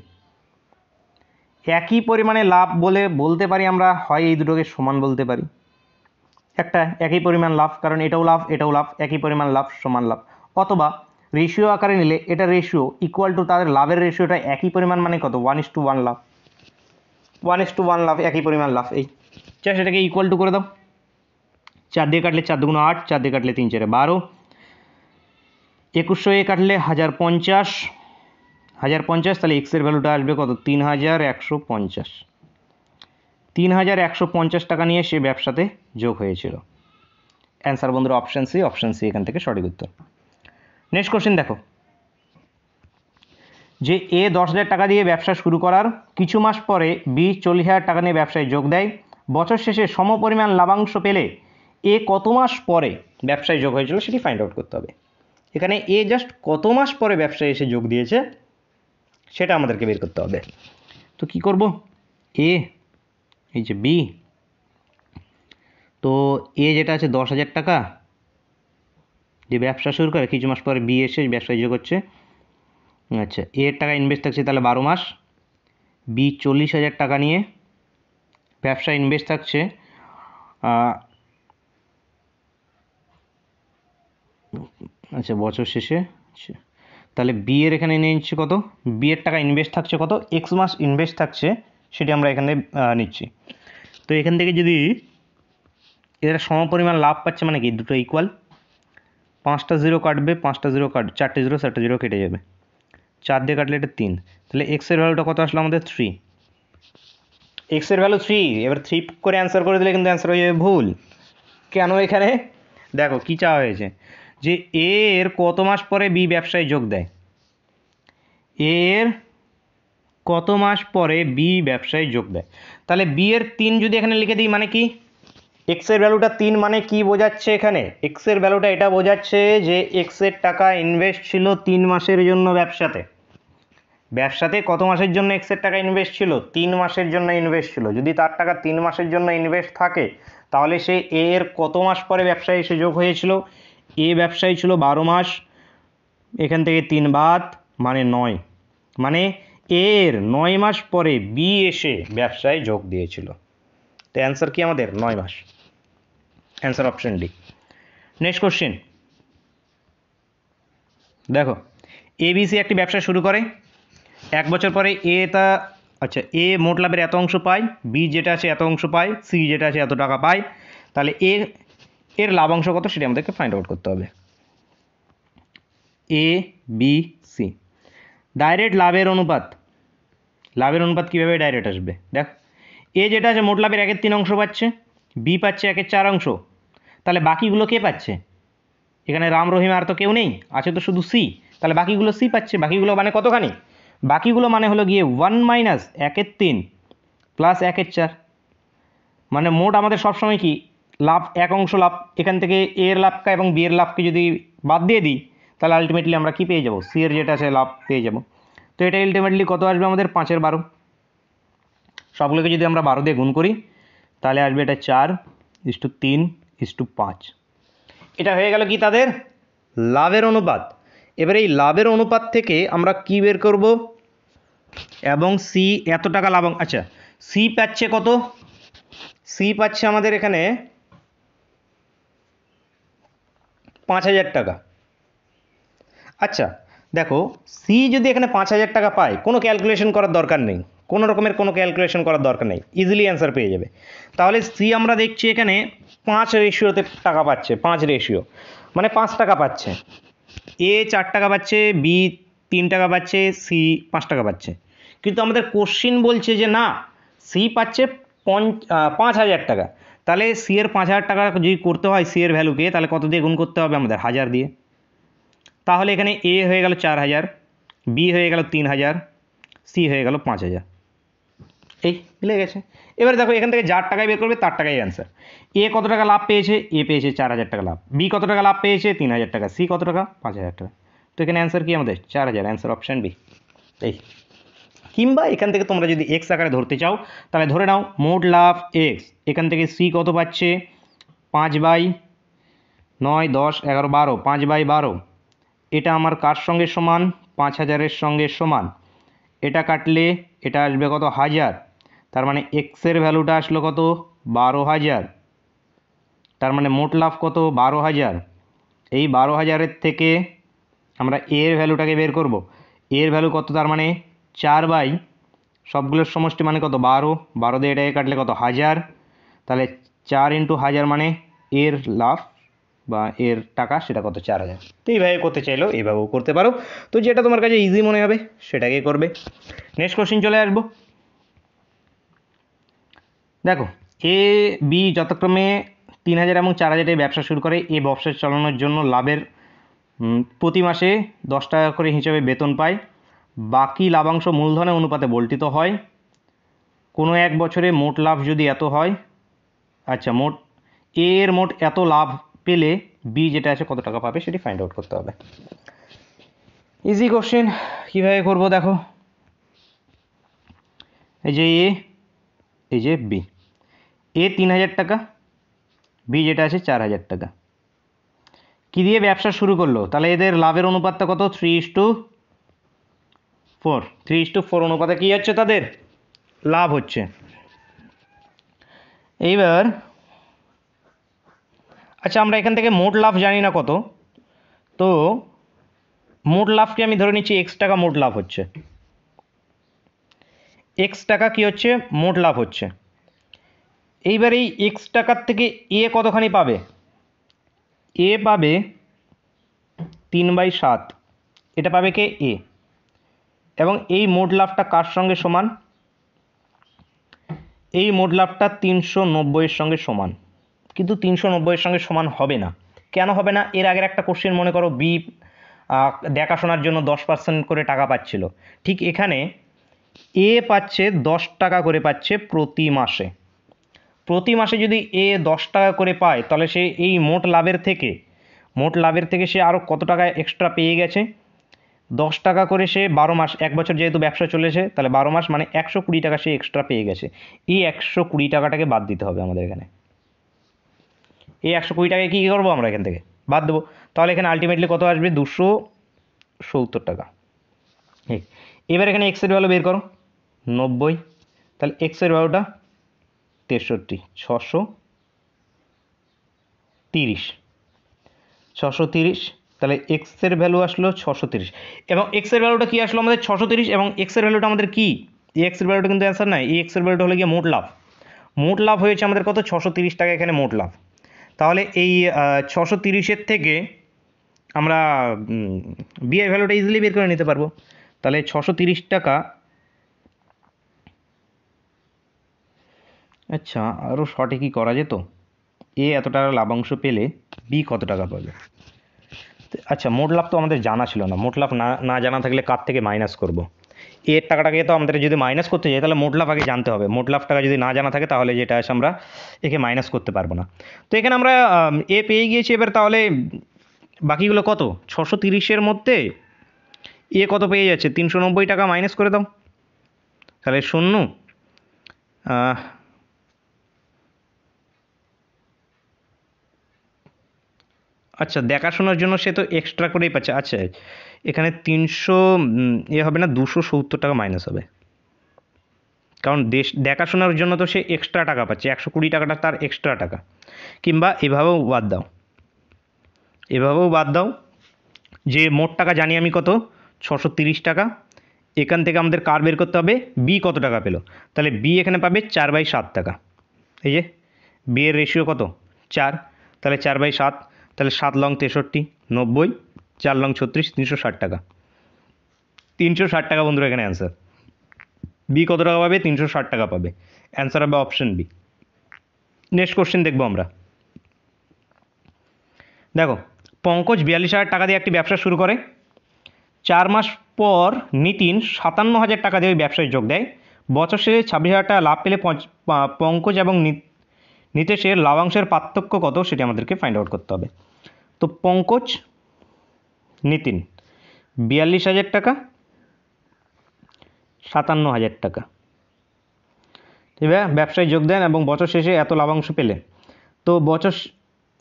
একই পরিমাণে লাভ বলতে পারি আমরা, হয় এই দুটোকে সমান বলতে পারি। একটা একই পরিমাণ লাভ, কারণ এটাও লাভ এটাও লাভ, একই পরিমাণ লাভ সমান লাভ। অথবা রেশিও আকারে নিলে এটা রেশিও ইকুয়াল টু তাদের লাভের রেশিওটা একই পরিমাণ, মানে কত? 1:1 লাভ, 1:1 লাভ, একই পরিমাণ লাভ। এই জাস্ট এটাকে ইকুয়াল টু করে দাও। 4 দিয়ে কাটলে 4 দুগুণ 8, 4 দিয়ে কাটলে 3 4 12, 2100 এ কাটলে 1050, 1050, তাহলে এক্সের ভ্যালুটা আসবে কত? 3150। 3150 টাকা নিয়ে সে ব্যবসাতে যোগ হয়েছিল। অ্যান্সার বন্ধুরা অপশান সি। অপশান সি এখান থেকে সঠিক উত্তর। নেক্সট কোশ্চেন দেখো যে এ 10,000 টাকা দিয়ে ব্যবসা শুরু করার কিছু মাস পরে বি 40,000 টাকা নিয়ে ব্যবসায় যোগ দেয়। বছর শেষে সমপরিমাণ লাভাংশ পেলে এ কত মাস পরে ব্যবসায় যোগ হয়েছিল সেটি ফাইন্ড আউট করতে হবে। এখানে এ জাস্ট কত মাস পরে ব্যবসায় এসে যোগ দিয়েছে সেটা আমাদেরকে বের করতে হবে। তো কি করব? এ এই যে বি, তো এ যেটা আছে 10,000 টাকা যে ব্যবসা শুরু করে, কিছু মাস পরে বি এসে ব্যবসায় যোগ হচ্ছে। আচ্ছা এর টাকা ইনভেস্ট থাকছে তাহলে 12 মাস। বি 40,000 টাকা নিয়ে ব্যবসা ইনভেস্ট থাকছে আচ্ছা বছর শেষে। আচ্ছা তাহলে বি এর এখানে নিয়ে নিচ্ছে কত? বি এর টাকা ইনভেস্ট থাকছে কত? এক্স মাস ইনভেস্ট থাকছে, সেটি আমরা এখানে নিচ্ছি। তো এখান থেকে যদি এরা সমপরিমাণ লাভ পাচ্ছে, মানে কি দুটো ইকুয়াল, 5টা জিরো কাটবে, 5টা জিরো কাটবে, 4টে জিরো 4টে জিরো কেটে যাবে, 4 দিয়ে কাটলে এটা 3, তাহলে এক্সের ভ্যালুটা কত আসলো আমাদের? 3। এক্সের ভ্যালু 3। এবার 3 করে অ্যান্সার করে দিলে কিন্তু অ্যান্সার হয়ে যাবে ভুল। কেন? এখানে দেখো কী চাওয়া হয়েছে যে এ এর কত মাস পরে বি ব্যবসায় যোগ দেয়। এ এর কত মাস পরে বি ব্যবসায় যোগ দেয়, তাহলে বি এর 3 যদি এখানে লিখে দিই, মানে কি এক্সের ভ্যালুটা 3, মানে কি বোঝাচ্ছে এখানে? এক্সের ভ্যালুটা এটা বোঝাচ্ছে যে এক্সের টাকা ইনভেস্ট ছিল 3 মাসের জন্য ব্যবসাতে। ব্যবসাতে কত মাসের জন্য এক্সের টাকা ইনভেস্ট ছিল? 3 মাসের জন্য ইনভেস্ট ছিল। যদি তার টাকা 3 মাসের জন্য ইনভেস্ট থাকে, তাহলে সে এ এর কত মাস পরে ব্যবসায় এসে যোগ হয়েছিল? এ ব্যবসায় ছিল 12 মাস, এখান থেকে 3 বাদ, মানে 9, মানে এর 9 মাস পরে বি এসে ব্যবসায় যোগ দিয়েছিল। তো অ্যান্সার কি আমাদের? 9 মাস। Answer option D. Next question দেখো এবিসি একটি ব্যবসা শুরু করে। 1 বছর পরে আচ্ছা এ মোট লাভের এত অংশ পায়, বি যেটা আছে এত অংশ পায়, সি যেটা আছে এত টাকা পায়। তাহলে এর লাভাংশ কত সেটা আমাদেরকে ফাইন্ড আউট করতে হবে। এ বি সি ডাইরেক্ট লাভের অনুপাত। লাভের অনুপাত কীভাবে ডাইরেক্ট আসবে? দেখ এ যেটা আছে মোট লাভের 1/3 অংশ পাচ্ছে, বি পাচ্ছে 1/4 অংশ, তাহলে বাকিগুলো কে পাচ্ছে? এখানে রাম রহিম আর তো কেউ নেই, আছে তো শুধু সি, তাহলে বাকিগুলো সি পাচ্ছে। বাকিগুলো মানে কতখানি? বাকিগুলো মানে হলো গিয়ে 1 মাইনাস 1/3 প্লাস 1/4। মানে মোট আমাদের সবসময় কি লাভ, এক অংশ লাভ। এখান থেকে এ এর লাভকে এবং বি এর লাভকে যদি বাদ দিয়ে দিই তাহলে আলটিমেটলি আমরা কি পেয়ে যাব? সি এর যেটা আছে লাভ পেয়ে যাব। তো এটা আলটিমেটলি কত আসবে আমাদের? 5/12। সবগুলোকে যদি আমরা 12 দিয়ে গুণ করি তাহলে আসবে এটা 4:3:5। এটা হয়ে গেল কি তাদের লাভের অনুপাত। এবার এই লাভের অনুপাত থেকে আমরা কি বের করব? এবং সি এত টাকা লাভ, আচ্ছা সি পাচ্ছে কত? সি পাচ্ছে আমাদের এখানে 5,000 টাকা। আচ্ছা দেখো, সি যদি এখানে 5,000 টাকা পায়, কোনো ক্যালকুলেশন করার দরকার নেই, কোনো রকমের কোনো ক্যালকুলেশন করার দরকার নেই, ইজিলি অ্যান্সার পেয়ে যাবে। তাহলে সি আমরা দেখছি এখানে 5 রেশিওতে টাকা পাচ্ছে, 5 রেশিও মানে 5 টাকা পাচ্ছে। এ 4 টাকা পাচ্ছে, বি 3 টাকা পাচ্ছে, সি 5 টাকা পাচ্ছে। কিন্তু আমাদের কোশ্চিন বলছে যে না, সি পাচ্ছে 5,000 টাকা। তাহলে সি এর 5,000 টাকা যদি করতে হয় সি এর ভ্যালুকে, তাহলে কত দিয়ে গুণ করতে হবে আমাদের? 1000 দিয়ে। তাহলে এখানে এ হয়ে গেল 4,000, বি হয়ে গেল 3,000, সি হয়ে গেল 5,000। এই মিলে গেছে। এবার দেখো এখান থেকে যার টাকায় বের করবে তার টাকাই অ্যান্সার। এ কত টাকা লাভ পেয়েছে? এ পেয়েছে 4,000 টাকা লাভ। বি কত টাকা লাভ পেয়েছে? 3,000 টাকা। সি কত টাকা? 5,000 টাকা। তো এখানে অ্যান্সার কি আমাদের? 4,000। Answer option B. এই কিংবা এখান থেকে তোমরা যদি এক্স আকারে ধরতে চাও তাহলে ধরে নাও মোট লাভ এক্স। এখান থেকে সি কত পাচ্ছে? 5/9, 10, 11, 12, 5/12। এটা আমার কার সঙ্গে সমান? 5,000-এর সঙ্গে সমান। এটা কাটলে এটা আসবে কত? 1000। তার মানে এক্সের ভ্যালুটা আসলো কত? 12,000। তার মানে মোট লাভ কত? 12,000। এই 12,000-এর থেকে আমরা এর ভ্যালুটাকে বের করব। এর ভ্যালু কত? তার মানে 4 সবগুলোর সমষ্টি মানে কত? 12। 12 দিয়ে এটাকে কাটলে কত? 1000। তাহলে 4 × 1000 মানে এর লাভ বা এর টাকা সেটা কত? 4,000। তো এইভাবে করতে চাইলেও এইভাবেও করতে পারো। তো যেটা তোমার কাছে ইজি মনে হবে সেটাকেই করবে। নেক্সট কোশ্চিন চলে আসবো। দেখো এ বি যথাক্রমে 3,000 এবং 4,000 ব্যবসা শুরু করে। এ ব্যবসা চালানোর জন্য লাভের প্রতি মাসে 10 টাকা করে হিসাবে বেতন পায়। বাকি লাভাংশ মূলধনের অনুপাতে বল্টিত হয়। কোনো এক বছরে মোট লাভ যদি এত হয়, আচ্ছা মোট এ এর মোট এত লাভ পেলে বি যেটা আছে কত টাকা পাবে সেটি ফাইন্ড আউট করতে হবে। ইজি কোশ্চেন, কীভাবে করবো দেখো। এই যে এ, এই যে বি। এ 3,000 টাকা, বি যেটা আছে 4,000 টাকা। কী দিয়ে ব্যবসা শুরু করলো? তাহলে এদের লাভের অনুপাতটা কত? 3:4। 3:4 অনুপাতে কী হচ্ছে? তাদের লাভ হচ্ছে। এইবার আচ্ছা আমরা এখান থেকে মোট লাভ জানি না কত, তো মোট লাভকে আমি ধরে নিচ্ছি এক্স টাকা মোট লাভ হচ্ছে। এক্স টাকা কি হচ্ছে? মোট লাভ হচ্ছে। এইবার এই এক্স টাকার থেকে এ কতখানি পাবে? এ পাবে 3/7। এটা পাবে কে? এ। এবং এই মোট লাভটা কার সঙ্গে সমান? এই মোট লাভটা 390-এর সঙ্গে সমান। কিন্তু 390-এর সঙ্গে সমান হবে না। কেন হবে না? এর আগের একটা কোশ্চেন মনে করো, বি দেখাশোনার জন্য 10% করে টাকা পাচ্ছিল। ঠিক এখানে এ পাচ্ছে 10 টাকা করে পাচ্ছে প্রতি মাসে। প্রতি মাসে যদি এ 10 টাকা করে পায় তাহলে সে এই মোট লাভের থেকে সে আরও কত টাকা এক্সট্রা পেয়ে গেছে? 10 টাকা করে সে 12 মাস, এক বছর যেহেতু ব্যবসা চলেছে তাহলে 12 মাস মানে 120 টাকা সে এক্সট্রা পেয়ে গেছে। এই 120 টাকাটাকে বাদ দিতে হবে আমাদের এখানে। এই 120 টাকায় কী করবো আমরা? এখান থেকে বাদ দেবো। তাহলে এখানে আলটিমেটলি কত আসবে? 270 টাকা। এবার এখানে এক্সের ভ্যালু বের করো, 90। তাহলে এক্সের ভ্যালুটা 63, 630। তাহলে এক্সের ভ্যালু আসলো 630 এবং এক্সের ভ্যালুটা কি আসলো আমাদের? 630। এবং এক্সের ভ্যালুটা আমাদের কি? এই এক্সের ভ্যালুটা কিন্তু অ্যান্সার নাই। এই এক্সের ভ্যালুটা হলো গিয়ে মোট লাভ। মোট লাভ হয়েছে আমাদের কত? 630 টাকা এখানে মোট লাভ। তাহলে এই 630-এর থেকে আমরা বি এর ভ্যালুটা ইজিলি বের করে নিতে পারবো। তাহলে 630 টাকা, আচ্ছা আরও সঠিক কী করা যেত? এ এত টাকা লাভাংশ পেলে বি কত টাকা পাবে? আচ্ছা, মোট লাভ তো আমাদের জানা ছিল না। মোট লাভ না না জানা থাকলে কার থেকে মাইনাস করব? এর টাকাটাকে তো আমাদের যদি মাইনাস করতে যাই তাহলে মোট লাভ আগে জানতে হবে। মোট লাভ টাকা যদি না জানা থাকে তাহলে যেটা আছে আমরা একে মাইনাস করতে পারবো না। তো এখানে আমরা এ পেয়ে গিয়েছি। এবার তাহলে বাকিগুলো কত? 630-এর মধ্যে এ কত পেয়ে যাচ্ছে? 390 টাকা মাইনাস করে দাও, তাহলে শূন্য। আচ্ছা, দেখাশোনার জন্য সে তো এক্সট্রা করেই পাচ্ছে। আচ্ছা, এখানে 300 হবে না, 270 টাকা মাইনাস হবে, কারণ দেখাশোনার জন্য তো সে এক্সট্রা টাকা পাচ্ছে। 120 টাকাটা তার এক্সট্রা টাকা। কিংবা এভাবেও বাদ দাও, এভাবেও বাদ দাও যে মোট টাকা জানি আমি কত, 630 টাকা। এখান থেকে আমাদের কার বের করতে হবে, বি কত টাকা পেলো। তাহলে বি এখানে পাবে 4/7 টাকা। এই যে বি এর রেশিও কত, 4, তাহলে 4/7, তাহলে 7 লং 63, 90, 4 লং 36, 360 টাকা। 360 টাকা বন্ধুরা এখানে অ্যান্সার। বি কত টাকা পাবে, 360 টাকা পাবে। অ্যান্সার হবে অপশন বি। নেক্সট কোশ্চেন দেখবো আমরা। দেখো, পঙ্কজ 42,000 টাকা দিয়ে একটি ব্যবসা শুরু করে। 4 মাস পর নিতিন 57,000 টাকা দিয়ে ওই ব্যবসায় যোগ দেয়। বছর শেষে 26,000 টাকা লাভ পেলে পঙ্কজ এবং নিতেশের লাভাংশের পার্থক্য কত সেটি আমাদেরকে ফাইন্ড আউট করতে হবে। তো পঙ্কজ, নিতিন 42,000 টাকা, 57,000 টাকা এবার ব্যবসায় যোগ দেন এবং বছর শেষে এত লাভাংশ পেলে। তো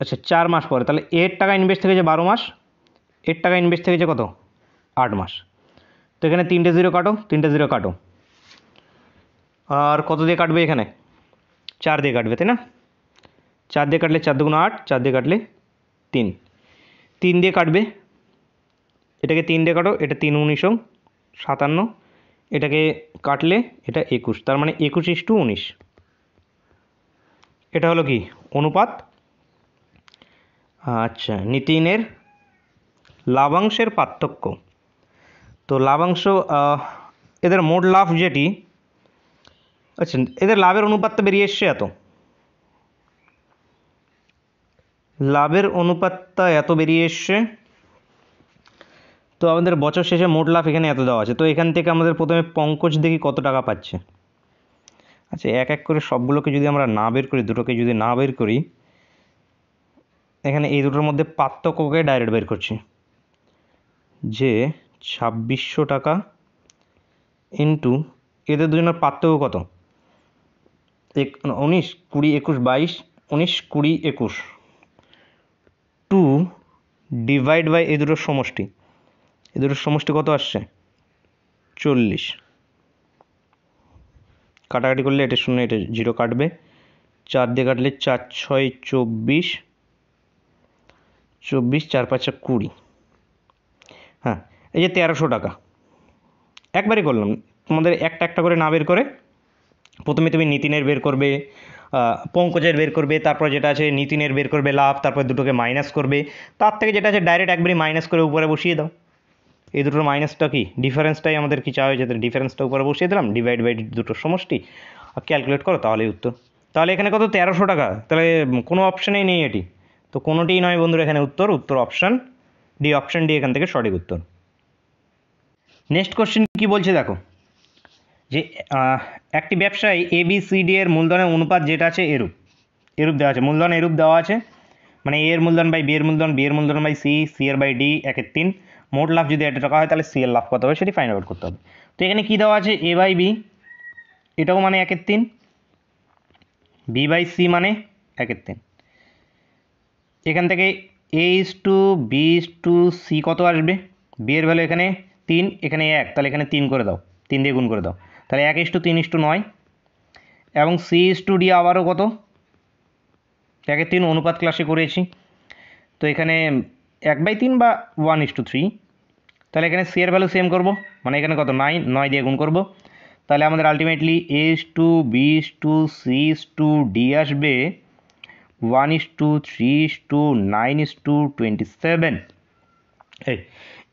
আচ্ছা 4 মাস পরে, তাহলে এর টাকা ইনভেস্ট থেকে যে 12 মাস, এর টাকা ইনভেস্ট থেকে যে কত, 8 মাস। তো এখানে 3টে 0 কাটো, 3টে 0 কাটো। আর কত দিয়ে কাটবে এখানে, 4 দিয়ে কাটবে, তাই না? 4 দিয়ে কাটলে 4 দুগুণ 8, 4 দিয়ে কাটলে 3, 3 দিয়ে কাটবে। এটাকে 3 দিয়ে কাটো, এটা 3 19 57, এটাকে কাটলে এটা 21, তার মানে 21:19। এটা হলো কি অনুপাত। আচ্ছা, নিতিনের লাভাংশের পার্থক্য। তো লাভাংশ, এদের মোট লাভ যেটি, আচ্ছা এদের লাভের অনুপাতটা বেরিয়ে এসছে এত, লাভের অনুপাতটা এত বেরিয়ে এসছে। তো আমাদের বছর শেষে মোট লাভ এখানে এত দেওয়া আছে। তো এখান থেকে আমাদের প্রথমে পঙ্কজ দেখি কত টাকা পাচ্ছে। আচ্ছা, এক এক করে সবগুলোকে যদি আমরা না বের করি, দুটোকে যদি না বের করি, এখানে এই দুটোর মধ্যে পার্থক্যকে ডাইরেক্ট বের করছি, যে 2600 টাকা ইন্টু এদের দুজনের পার্থক্য কত, 19, 20, 21, 22, 19, 20, 21, 2 ডিভাইড বাই এই দুটোর সমষ্টি। এই দুটোর সমষ্টি কত আসছে, 40। কাটাকাটি করলে এটা 0, এটা 0 কাটবে। 4 দিয়ে কাটলে 4 6 24, 24 4 5 20। হ্যাঁ, এই যে 1300 টাকা একবারই করলাম। তোমাদের একটা একটা করে না বের করে প্রথমে তুমি নিতিনের বের করবে, পঙ্কজের বের করবে, তারপর যেটা আছে নিতিনের বের করবে লাভ, তারপর দুটোকে মাইনাস করবে, তার থেকে যেটা আছে ডাইরেক্ট একবারই মাইনাস করে উপরে বসিয়ে দাও। এই দুটোর মাইনাসটা কি, ডিফারেন্সটাই আমাদের কি চাওয়া হয়েছে, ডিফারেন্সটা উপরে বসিয়ে দিলাম, ডিভাইড বাই দুটোর সমষ্টি, আর ক্যালকুলেট করো, তাহলেই উত্তর। তাহলে এখানে কত, 1300 টাকা। তাহলে কোনো অপশানেই নেই এটি, তো কোনোটিই নয় বন্ধুরা এখানে উত্তর অপশান ডি। অপশান ডি এখান থেকে সঠিক উত্তর। নেক্সট কোশ্চেন কি বলছে দেখো, যে একটি ব্যবসায় ABCD এর মূলধনের অনুপাত যেটা আছে এরূপ দেওয়া আছে। মূলধন এরূপ দেওয়া আছে, মানে এ এর মূলধন বাই বি এর মূলধন, বি এর মূলধন বাই সি, সি এর বাই ডি, 1/3। মোট লাভ যদি 1 টাকা হয় তাহলে সি এর লাভ কত হবে সেটি ফাইন্ড আউট করতে হবে। তো এখানে কি দেওয়া আছে, এ বাই বি, এটাও মানে 1/3, বি বাই সি মানে 1/3। এখান থেকে A/B/C কত আসবে, বি এর ভ্যালু এখানে 3, এখানে 1, তাহলে এখানে 3 করে দাও, 3 দিয়ে গুণ করে দাও, তাহলে 1:3:9। এবং C/D আবারও কত, 1/3, অনুপাত ক্লাসে করেছি। তো এখানে 1/3 বা 1:3। তাহলে এখানে সি এর ভ্যালু সেম করব, মানে এখানে কত 9 দিয়ে গুণ করব। তাহলে আমাদের আলটিমেটলি A/B/C/D আসবে 1:3:9:27।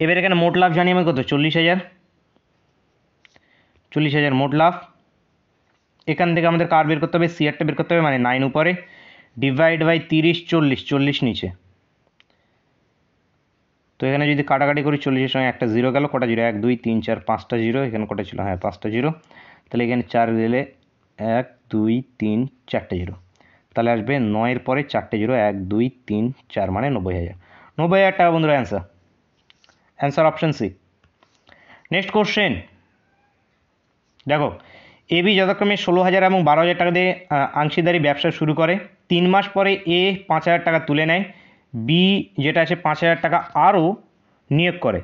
এবার এখানে মোট লাভ জানি আমি কত, 40,000 মোট লাভ। এখান থেকে আমাদের কার বের করতে হবে, সি আরটা বের করতে হবে, মানে 9 উপরে ডিভাইড বাই 30, 40 নিচে। তো এখানে যদি কাটাকাটি করি 40-এর সঙ্গে একটা জিরো গেল, কটা জিরো 1 2 3 4 5টা জিরো, এখানে কটা ছিল, হ্যাঁ 5টা জিরো, তাহলে এখানে 4 দিলে 1 2 3 4টে জিরো, তাহলে আসবে 9-এর পরে 4টে জিরো 1 2 3 4 মানে 90,000। 90,000 টাকা বন্ধুরা answer. Answer option C. Next question দেখো, এবি যথাক্রমে 16,000 এবং 12,000 টাকা দিয়ে অংশীদারি ব্যবসা শুরু করে। 3 মাস পরে এ 5,000 টাকা তুলে নেয়, বি যেটা আছে 5,000 টাকা আরও নিয়োগ করে।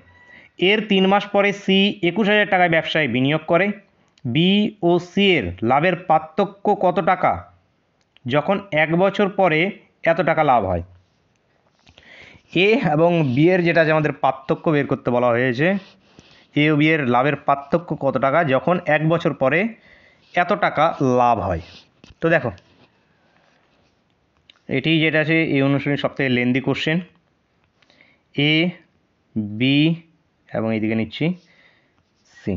এর 3 মাস পরে সি 21,000 টাকায় ব্যবসায় বিনিয়োগ করে। বি ও সি এর লাভের পার্থক্য কত টাকা যখন 1 বছর পরে এত টাকা লাভ হয়? এ এবং বি এর যেটা আছে আমাদের পার্থক্য বের করতে বলা হয়েছে। এ ও বি এর লাভের পার্থক্য কত টাকা যখন 1 বছর পরে এত টাকা লাভ হয়। তো দেখো, এটি যেটা আছে এই অনুশীলনের সবথেকে লেন্দি কোশ্চেন। এ বি এবং এইদিকে নিচ্ছি সি,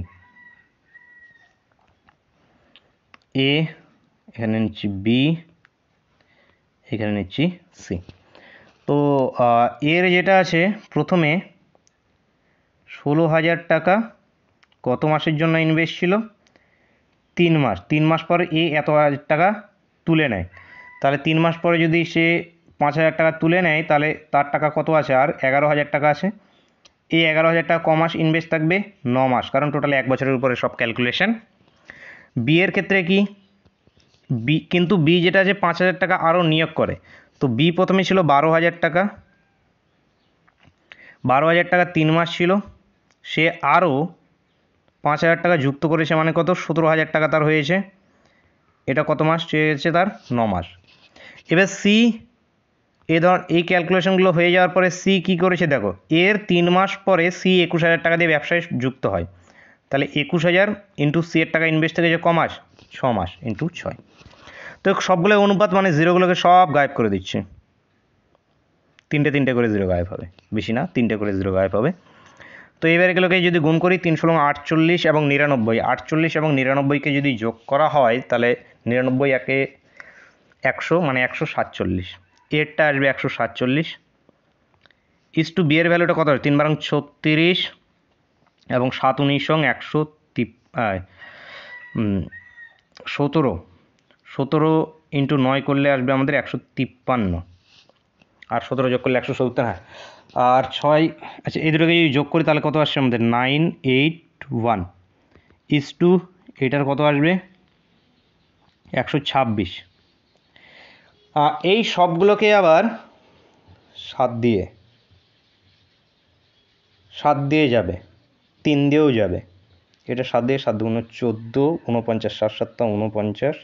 এ এখানে নিচ্ছি বি, এখানে নিচ্ছি সি। তো এর যেটা আছে প্রথমে 16,000 টাকা কত মাসের জন্য ইনভেস্ট ছিল? 3 মাস। 3 মাস পরে এ এত হাজার টাকা তুলে নেয়, তাহলে 3 মাস পরে যদি সে 5,000 টাকা তুলে নেয় তাহলে তার টাকা কত আছে? আর 11,000 টাকা আছে। এই 11,000 টাকা ক মাস ইনভেস্ট থাকবে? 9 মাস, কারণ টোটাল 1 বছরের উপরে সব ক্যালকুলেশন। বি এর ক্ষেত্রে কি? বি কিন্তু বি যেটা আছে 5,000 টাকা আরও নিয়োগ করে। তো বি প্রথমে ছিল 12,000 টাকা, 12,000 টাকা 3 মাস ছিল, সে আরও 5,000 টাকা যুক্ত করেছে, মানে কত? 17,000 টাকা তার হয়েছে। এটা কত মাস চেয়েছে? তার 9 মাস। এবার সি, এই ক্যালকুলেশনগুলো হয়ে যাওয়ার পরে সি কী করেছে দেখো, এর 3 মাস পরে সি 21,000 টাকা দিয়ে ব্যবসায় যুক্ত হয়, তাহলে 21,000 ইন্টু সি এর টাকা ইনভেস্ট থেকে যে ক মাস? 6 মাস ইন্টু 6। তো সবগুলো অনুপাত মানে জিরোগুলোকে সব গায়েব করে দিচ্ছে, 3টে করে জিরো গায়েব হবে, বেশি না 3টে করে জিরো গায়েব হবে। তো এবার এগুলোকে যদি গুণ করি 3 × 48 এবং 99, 48 এবং 99কে যদি যোগ করা হয় তাহলে 99 একে 100 মানে 147, এরটা আসবে 147 ইস টু বি এর ভ্যালুটা কত হবে? 3 × 36 এবং 7 × 19 17 ইন্টু 9 করলে আসবে আমাদের 153, আর 17 যোগ করলে 170, হ্যাঁ, আর 6, আচ্ছা এই দুটোকে যদি যোগ করি তাহলে কত আসছে আমাদের? 981 ইস টু এটার কত আসবে? 126। এই সবগুলোকে আবার 7 দিয়ে যাবে, 3 দিয়েও যাবে, এটা 7 দিয়ে 7 × 14, 49, 7 × 7 = 49,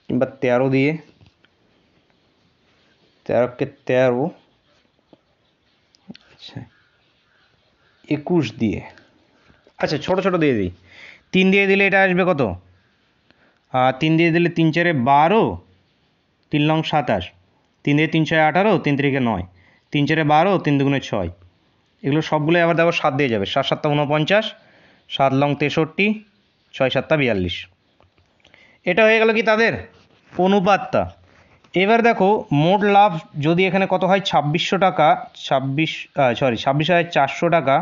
কিংবা 13 দিয়ে, 13কে 13, আচ্ছা 21 দিয়ে, আচ্ছা ছোটো দিয়ে দিই, 3 দিয়ে দিলে এটা আসবে কত? 3 দিয়ে দিলে 3 × 4 = 12, 3 × 27, 3 দিয়ে 3 × 6 = 18, 3 × 3 = 9, 3 × 4 = 12, 3 × 2 = 6, এগুলো সবগুলোই আবার দেখো 7 দিয়ে যাবে, 7 × 7 = 49, 7 × 9 = 63, 6 × 7 = 42। এটা হয়ে গেল কি তাদের অনুপাতটা। এবার দেখো মোট লাভ যদি এখানে কত হয়? 2600 টাকা, 26,400 টাকা।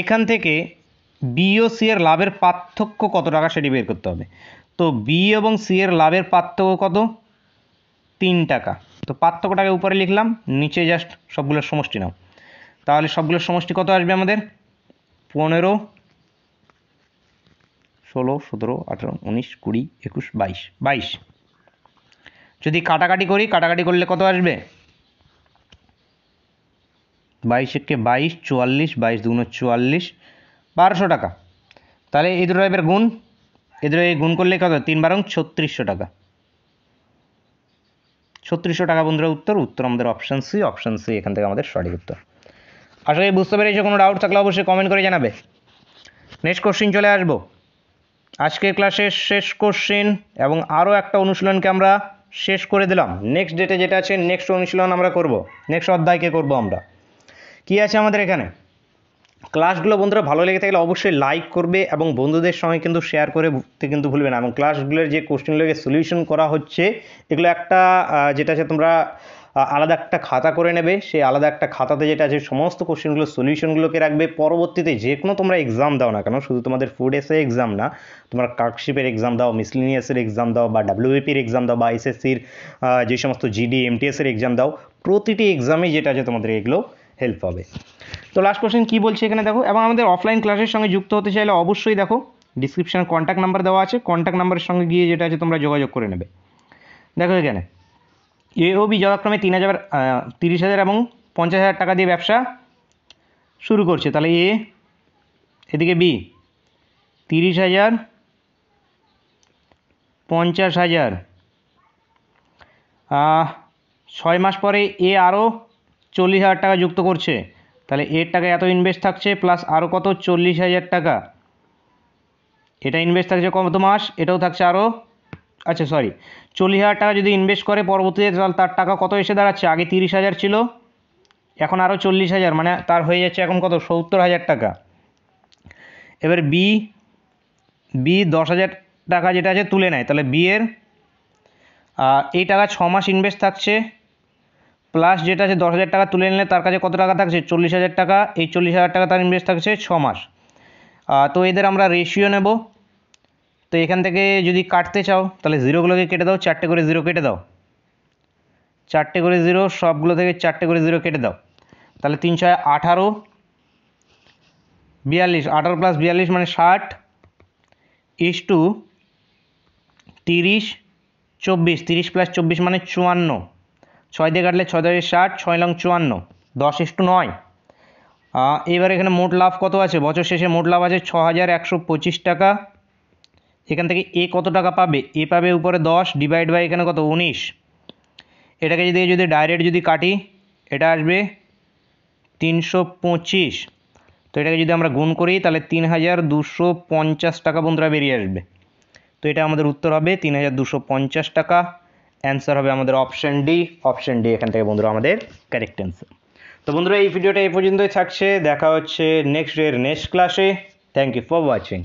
এখান থেকে বি ও সি এর লাভের পার্থক্য কত টাকা সেটি বের করতে হবে। তো বি এবং সি এর লাভের পার্থক্য কত? 3 টাকা। তো পার্থক্যটাকে উপরে লিখলাম, নিচে জাস্ট সবগুলোর সমষ্টি নাও, তাহলে সবগুলোর সমষ্টি কত আসবে আমাদের? 15, 16, 17, 18, 19, 20, 21, 22। যদি কাটাকাটি করি, কাটাকাটি করলে কত আসবে? 22 × 22, 44, 22 × 2 = 44, 1200 টাকা। তাহলে এই দুটো এবার গুণ, এদের গুণ করলে কত? 3 × 12 = 3600 টাকা। 3600 টাকা বন্ধুরা উত্তর আমাদের অপশান সি। অপশান সি এখান থেকে আমাদের সঠিক উত্তর। আশা করি বুঝতে পেরেছো। কোনো ডাউট থাকলে অবশ্যই কমেন্ট করে জানাবে। নেক্সট কোশ্চিন চলে আসবো। আজকের ক্লাসের শেষ কোশ্চিন এবং আরও একটা অনুশীলনকে আমরা শেষ করে দিলাম। নেক্সট ডেটে যেটা আছে নেক্সট অনুশীলন আমরা করব, নেক্সট অধ্যায়কে করব আমরা। কি আছে আমাদের এখানে? ক্লাসগুলো বন্ধুরা ভালো লেগে থাকলে অবশ্যই লাইক করবে এবং বন্ধুদের সঙ্গে কিন্তু শেয়ার করে কিন্তু ভুলবে না। এবং ক্লাসগুলোর যে কোশ্চেনগুলোকে সলিউশন করা হচ্ছে এগুলো একটা যেটা আছে তোমরা আলাদা একটা খাতা করে নেবে, সেই আলাদা একটা খাতাতে যেটা আছে সমস্ত কোশ্চেনগুলো সলিউশনগুলোকে রাখবে। পরবর্তীতে যে কোনো তোমরা এক্সাম দাও না কেন, শুধু তোমাদের ফুড এসে এক্সাম না, তোমরা ক্লার্কশিপের এক্সাম দাও, মিসলিনিয়াসের এক্সাম দাও, বা ডাব্লিউবিপির এক্সাম দাও, বা এসএসসির যে সমস্ত জিডি এমটিএসের এক্সাম দাও, প্রতিটি এক্সামে যেটা আছে তোমাদের এগুলো হেল্প হবে। তো লাস্ট কোশ্চেন কী বলছে এখানে দেখো, এবং আমাদের অফলাইন ক্লাসের সঙ্গে যুক্ত হতে চাইলে অবশ্যই দেখো ডিসক্রিপশানে কন্ট্যাক্ট নাম্বার দেওয়া আছে, কন্ট্যাক্ট নাম্বারের সঙ্গে গিয়ে যেটা আছে তোমরা যোগাযোগ করে নেবে। দেখো এখানে এ ও বি যথাক্রমে 30,000 এবং 50,000 টাকা দিয়ে ব্যবসা শুরু করছে। তাহলে এ, এদিকে বি 30,000, 50,000, 6 মাস পরে এ আরও 40,000 টাকা যুক্ত করছে। তাহলে এর টাকা এত ইনভেস্ট থাকছে, প্লাস আরও কত 40,000 টাকা, এটা ইনভেস্ট থাকছে কত মাস, এটাও থাকছে আরও, আচ্ছা সরি 40,000 টাকা যদি ইনভেস্ট করে পরবর্তীতে, তাহলে তার টাকা কত এসে দাঁড়াচ্ছে, আগে 30,000 ছিল, এখন আরও 40,000, মানে তার হয়ে যাচ্ছে এখন কত 70,000 টাকা। এবার বি 10,000 টাকা যেটা আছে তুলে নেয়, তাহলে বি এর এই টাকা 6 মাস ইনভেস্ট থাকছে, প্লাস যেটা আছে 10,000 টাকা তুলে নিলে তার কাছে কত টাকা থাকছে 40,000 টাকা, এই 40,000 টাকা তার ইনভেস্ট থাকছে 6 মাস। তো এদের আমরা রেশিও নেব। তো এখান থেকে যদি কাটতে চাও তাহলে জিরোগুলোকে কেটে দাও, 4টে করে জিরো কেটে দাও, 4টে করে জিরো, সবগুলো থেকে 4টে করে জিরো কেটে দাও। তাহলে 3 6 18, 42, 18 প্লাস 42 মানে 60, ইস টু 30, 24, 30 প্লাস 24 মানে 54, 6 দিয়ে কাটলে 6 দিয়ে 60, 6 লং 54, 10:9। এবার এখানে মোট লাভ কত আছে, বছর শেষে মোট লাভ আছে 6,125 টাকা। এখান থেকে এ কত টাকা পাবে, এ পাবে উপরে 10 ডিভাইড বাই এখানে কত 19। এটাকে যদি ডাইরেক্ট যদি কাটি, এটা আসবে 325। তো এটাকে যদি আমরা গুণ করি তাহলে 3,250 টাকা বন্ধুরা বেরিয়ে আসবে। তো এটা আমাদের উত্তর হবে 3,250 টাকা। অ্যান্সার হবে আমাদের অপশান ডি। অপশান ডি এখান থেকে বন্ধুরা আমাদের কারেক্ট অ্যান্সার। তো বন্ধুরা এই ভিডিওটা এই পর্যন্তই থাকছে, দেখা হচ্ছে নেক্সট ক্লাসে। Thank you for watching.